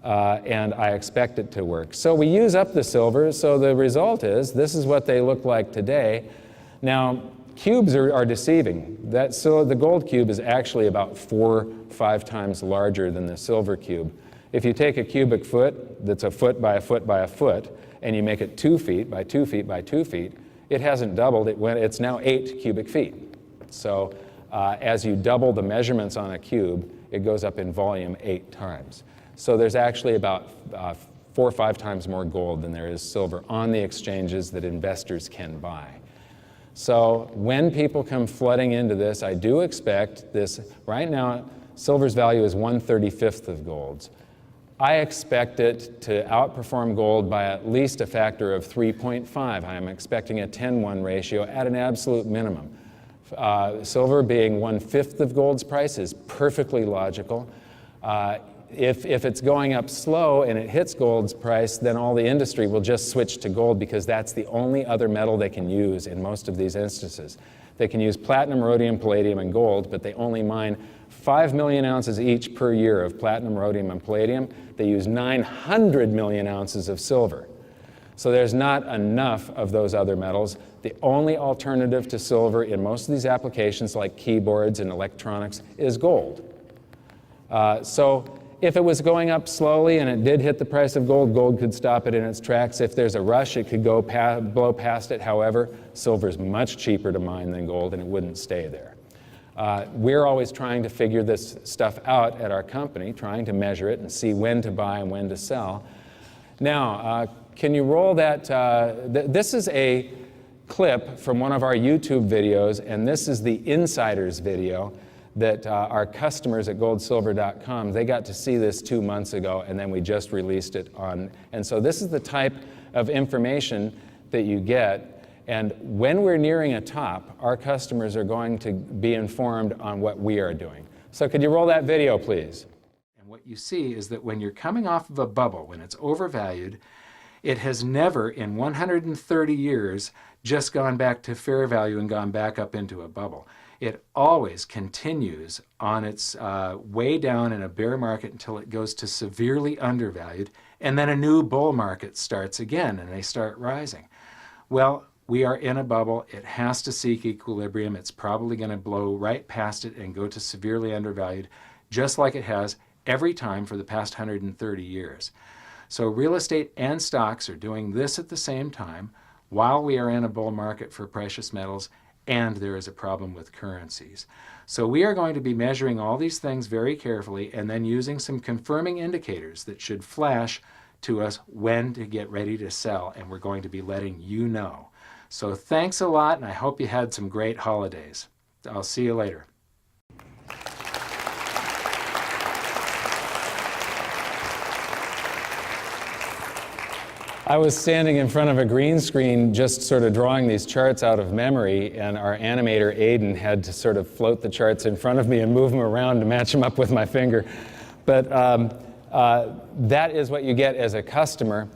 and I expect it to work. So we use up the silver, so the result is this is what they look like today. Now, cubes are deceiving. So the gold cube is actually about 4 or 5 times larger than the silver cube. If you take a cubic foot that's a foot by a foot by a foot, and you make it 2 feet by 2 feet by 2 feet, it hasn't doubled. It's now 8 cubic feet. So as you double the measurements on a cube, it goes up in volume 8 times. So there's actually about 4 or 5 times more gold than there is silver on the exchanges that investors can buy. So when people come flooding into this, I do expect this. Right now, silver's value is 1/35 of gold's. I expect it to outperform gold by at least a factor of 3.5. I'm expecting a 10-1 ratio at an absolute minimum. Silver being 1/5 of gold's price is perfectly logical. If it's going up slow and it hits gold's price, then all the industry will just switch to gold because that's the only other metal they can use in most of these instances. They can use platinum, rhodium, palladium, and gold, but they only mine 5 million ounces each per year of platinum, rhodium, and palladium. They use 900 million ounces of silver. So there's not enough of those other metals. The only alternative to silver in most of these applications, like keyboards and electronics, is gold. So if it was going up slowly and it did hit the price of gold, gold could stop it in its tracks. If there's a rush, it could go blow past it. However, silver is much cheaper to mine than gold, and it wouldn't stay there. We're always trying to figure this stuff out at our company, trying to measure it and see when to buy and when to sell. Now, can you roll that? This is a clip from one of our YouTube videos, and this is the Insiders video that our customers at goldsilver.com, they got to see this 2 months ago, and then we just released it on. And so this is the type of information that you get. And when we're nearing a top, our customers are going to be informed on what we are doing. So could you roll that video, please? And what you see is that when you're coming off of a bubble, when it's overvalued, it has never in 130 years just gone back to fair value and gone back up into a bubble. It always continues on its way down in a bear market until it goes to severely undervalued, and then a new bull market starts again and they start rising. Well, we are in a bubble. It has to seek equilibrium. It's probably going to blow right past it and go to severely undervalued, just like it has every time for the past 130 years. So real estate and stocks are doing this at the same time while we are in a bull market for precious metals, and there is a problem with currencies. So we are going to be measuring all these things very carefully and then using some confirming indicators that should flash to us when to get ready to sell, and we're going to be letting you know. So thanks a lot, and I hope you had some great holidays. I'll see you later. I was standing in front of a green screen just sort of drawing these charts out of memory, and our animator Aiden had to sort of float the charts in front of me and move them around to match them up with my finger. But that is what you get as a customer.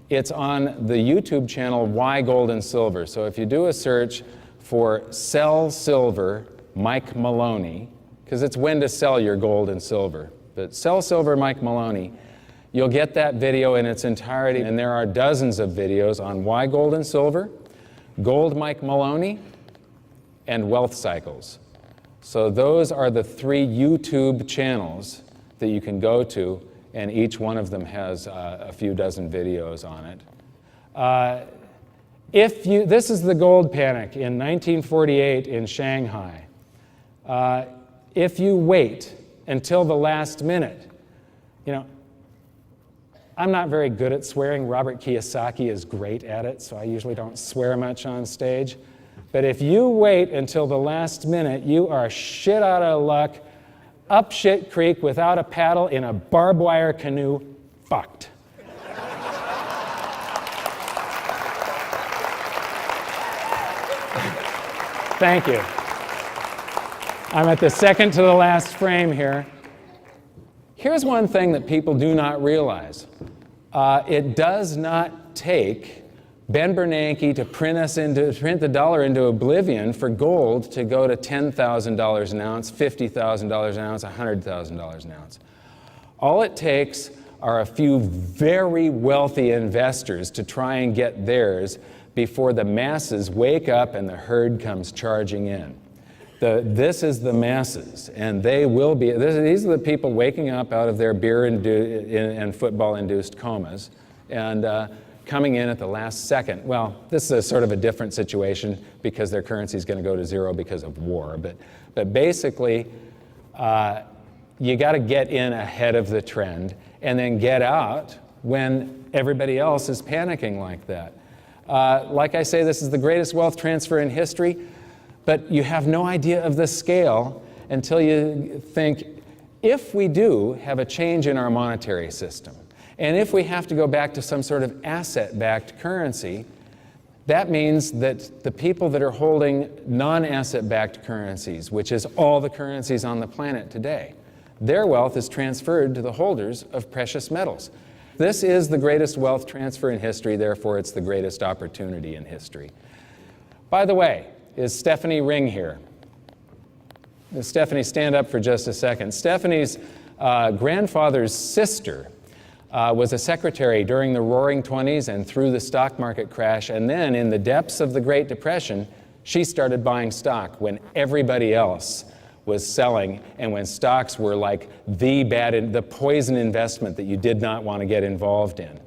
It's on the YouTube channel Why Gold and Silver. So if you do a search for Sell Silver Mike Maloney, because it's when to sell your gold and silver, but Sell Silver Mike Maloney, you'll get that video in its entirety, and there are dozens of videos on why gold and silver, Gold Mike Maloney, and Wealth Cycles. So those are the 3 YouTube channels that you can go to, and each one of them has a few dozen videos on it. This is the gold panic in 1948 in Shanghai. If you wait until the last minute, I'm not very good at swearing. Robert Kiyosaki is great at it, so I usually don't swear much on stage. But if you wait until the last minute, you are shit out of luck, up shit creek without a paddle in a barbed wire canoe, fucked. Thank you. I'm at the second to the last frame here. Here's one thing that people do not realize. It does not take Ben Bernanke to print the dollar into oblivion for gold to go to $10,000 an ounce, $50,000 an ounce, $100,000 an ounce. All it takes are a few very wealthy investors to try and get theirs before the masses wake up and the herd comes charging in. This is the masses, and they will be. These are the people waking up out of their beer and football-induced comas and coming in at the last second. Well, this is sort of a different situation because their currency is going to go to zero because of war. But basically, you got to get in ahead of the trend and then get out when everybody else is panicking like that. Like I say, this is the greatest wealth transfer in history. But you have no idea of the scale until you think, if we do have a change in our monetary system, and if we have to go back to some sort of asset-backed currency, that means that the people that are holding non-asset-backed currencies, which is all the currencies on the planet today, their wealth is transferred to the holders of precious metals. This is the greatest wealth transfer in history, therefore it's the greatest opportunity in history. By the way, is Stephanie Ring here? Stephanie, stand up for just a second. Stephanie's grandfather's sister was a secretary during the Roaring '20s and through the stock market crash, and then in the depths of the Great Depression, she started buying stock when everybody else was selling and when stocks were like the poison investment that you did not want to get involved in.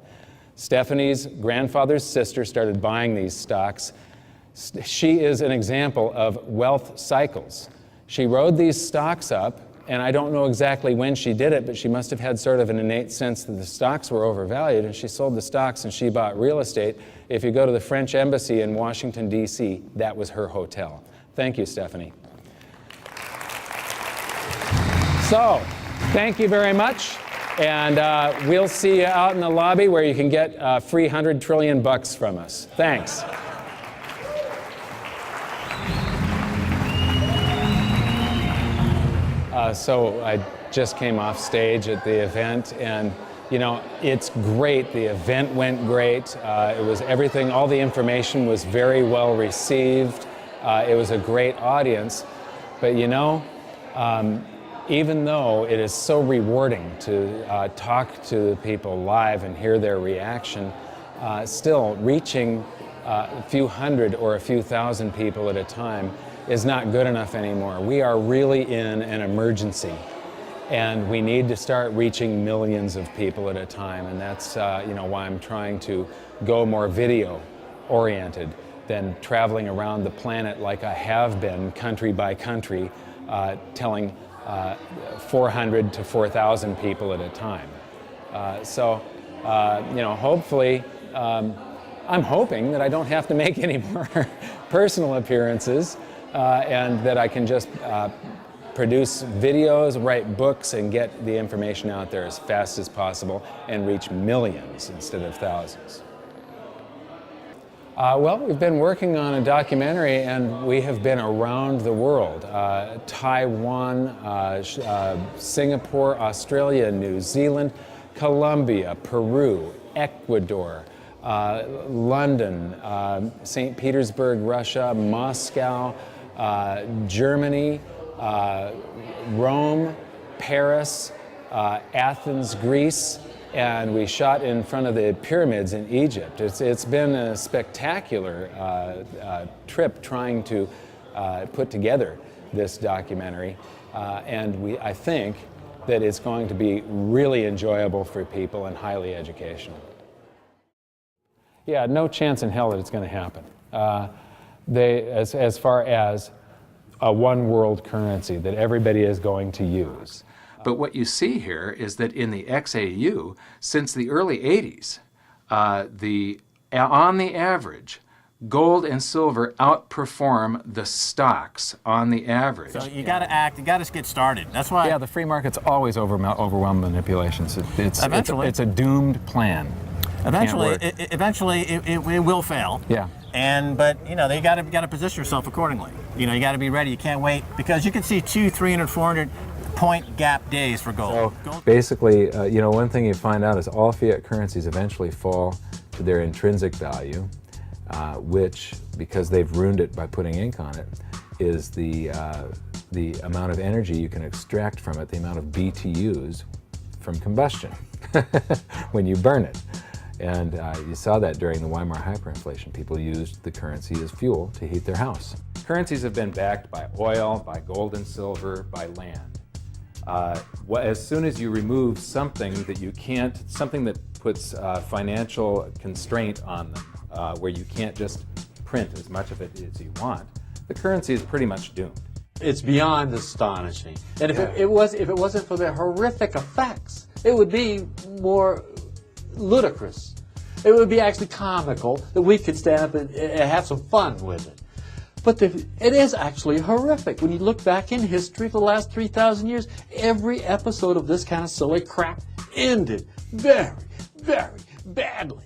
Stephanie's grandfather's sister started buying these stocks. She is an example of wealth cycles. She rode these stocks up, and I don't know exactly when she did it, but she must have had sort of an innate sense that the stocks were overvalued, and she sold the stocks and she bought real estate. If you go to the French Embassy in Washington, D.C., that was her hotel. Thank you, Stephanie. So, thank you very much, and we'll see you out in the lobby where you can get free $100 trillion from us. Thanks. So I just came off stage at the event, and you know, it's great. The event went great. It was everything, all the information was very well received. It was a great audience. But you know, even though it is so rewarding to talk to the people live and hear their reaction, still reaching a few hundred or a few thousand people at a time is not good enough anymore. We are really in an emergency, and we need to start reaching millions of people at a time, and that's you know, why I'm trying to go more video-oriented than traveling around the planet like I have been, country by country, telling 400 to 4,000 people at a time. You know, hopefully, I'm hoping that I don't have to make any more personal appearances, and that I can just produce videos, write books, and get the information out there as fast as possible and reach millions instead of thousands. Well, we've been working on a documentary, and we have been around the world. Taiwan, Singapore, Australia, New Zealand, Colombia, Peru, Ecuador, London, St. Petersburg, Russia, Moscow, Germany, Rome, Paris, Athens, Greece, and we shot in front of the pyramids in Egypt. It's been a spectacular trip trying to put together this documentary, and I think that it's going to be really enjoyable for people and highly educational. Yeah, no chance in hell that it's going to happen. As far as a one world currency that everybody is going to use. But what you see here is that in the XAU, since the early 80s, on the average, gold and silver outperform the stocks on the average. So you got to act, you got to get started. That's why. Yeah, the free market's always overwhelmed manipulations. It's a doomed plan. Eventually, it will fail. Yeah. But you know, you got to position yourself accordingly. You know, you got to be ready. You can't wait, because you can see 200, 300, 400 point gap days for gold. So basically, you know, one thing you find out is all fiat currencies eventually fall to their intrinsic value, which, because they've ruined it by putting ink on it, is the amount of energy you can extract from it, the amount of BTUs from combustion when you burn it. And you saw that during the Weimar hyperinflation. People used the currency as fuel to heat their house. Currencies have been backed by oil, by gold and silver, by land. As soon as you remove something that you can't, something that puts financial constraint on them, where you can't just print as much of it as you want, the currency is pretty much doomed. It's beyond astonishing. And if it wasn't for the horrific effects, it would be more ludicrous. It would be actually comical that we could stand up and have some fun with it. But it is actually horrific. When you look back in history for the last 3,000 years, every episode of this kind of silly crap ended very, very badly.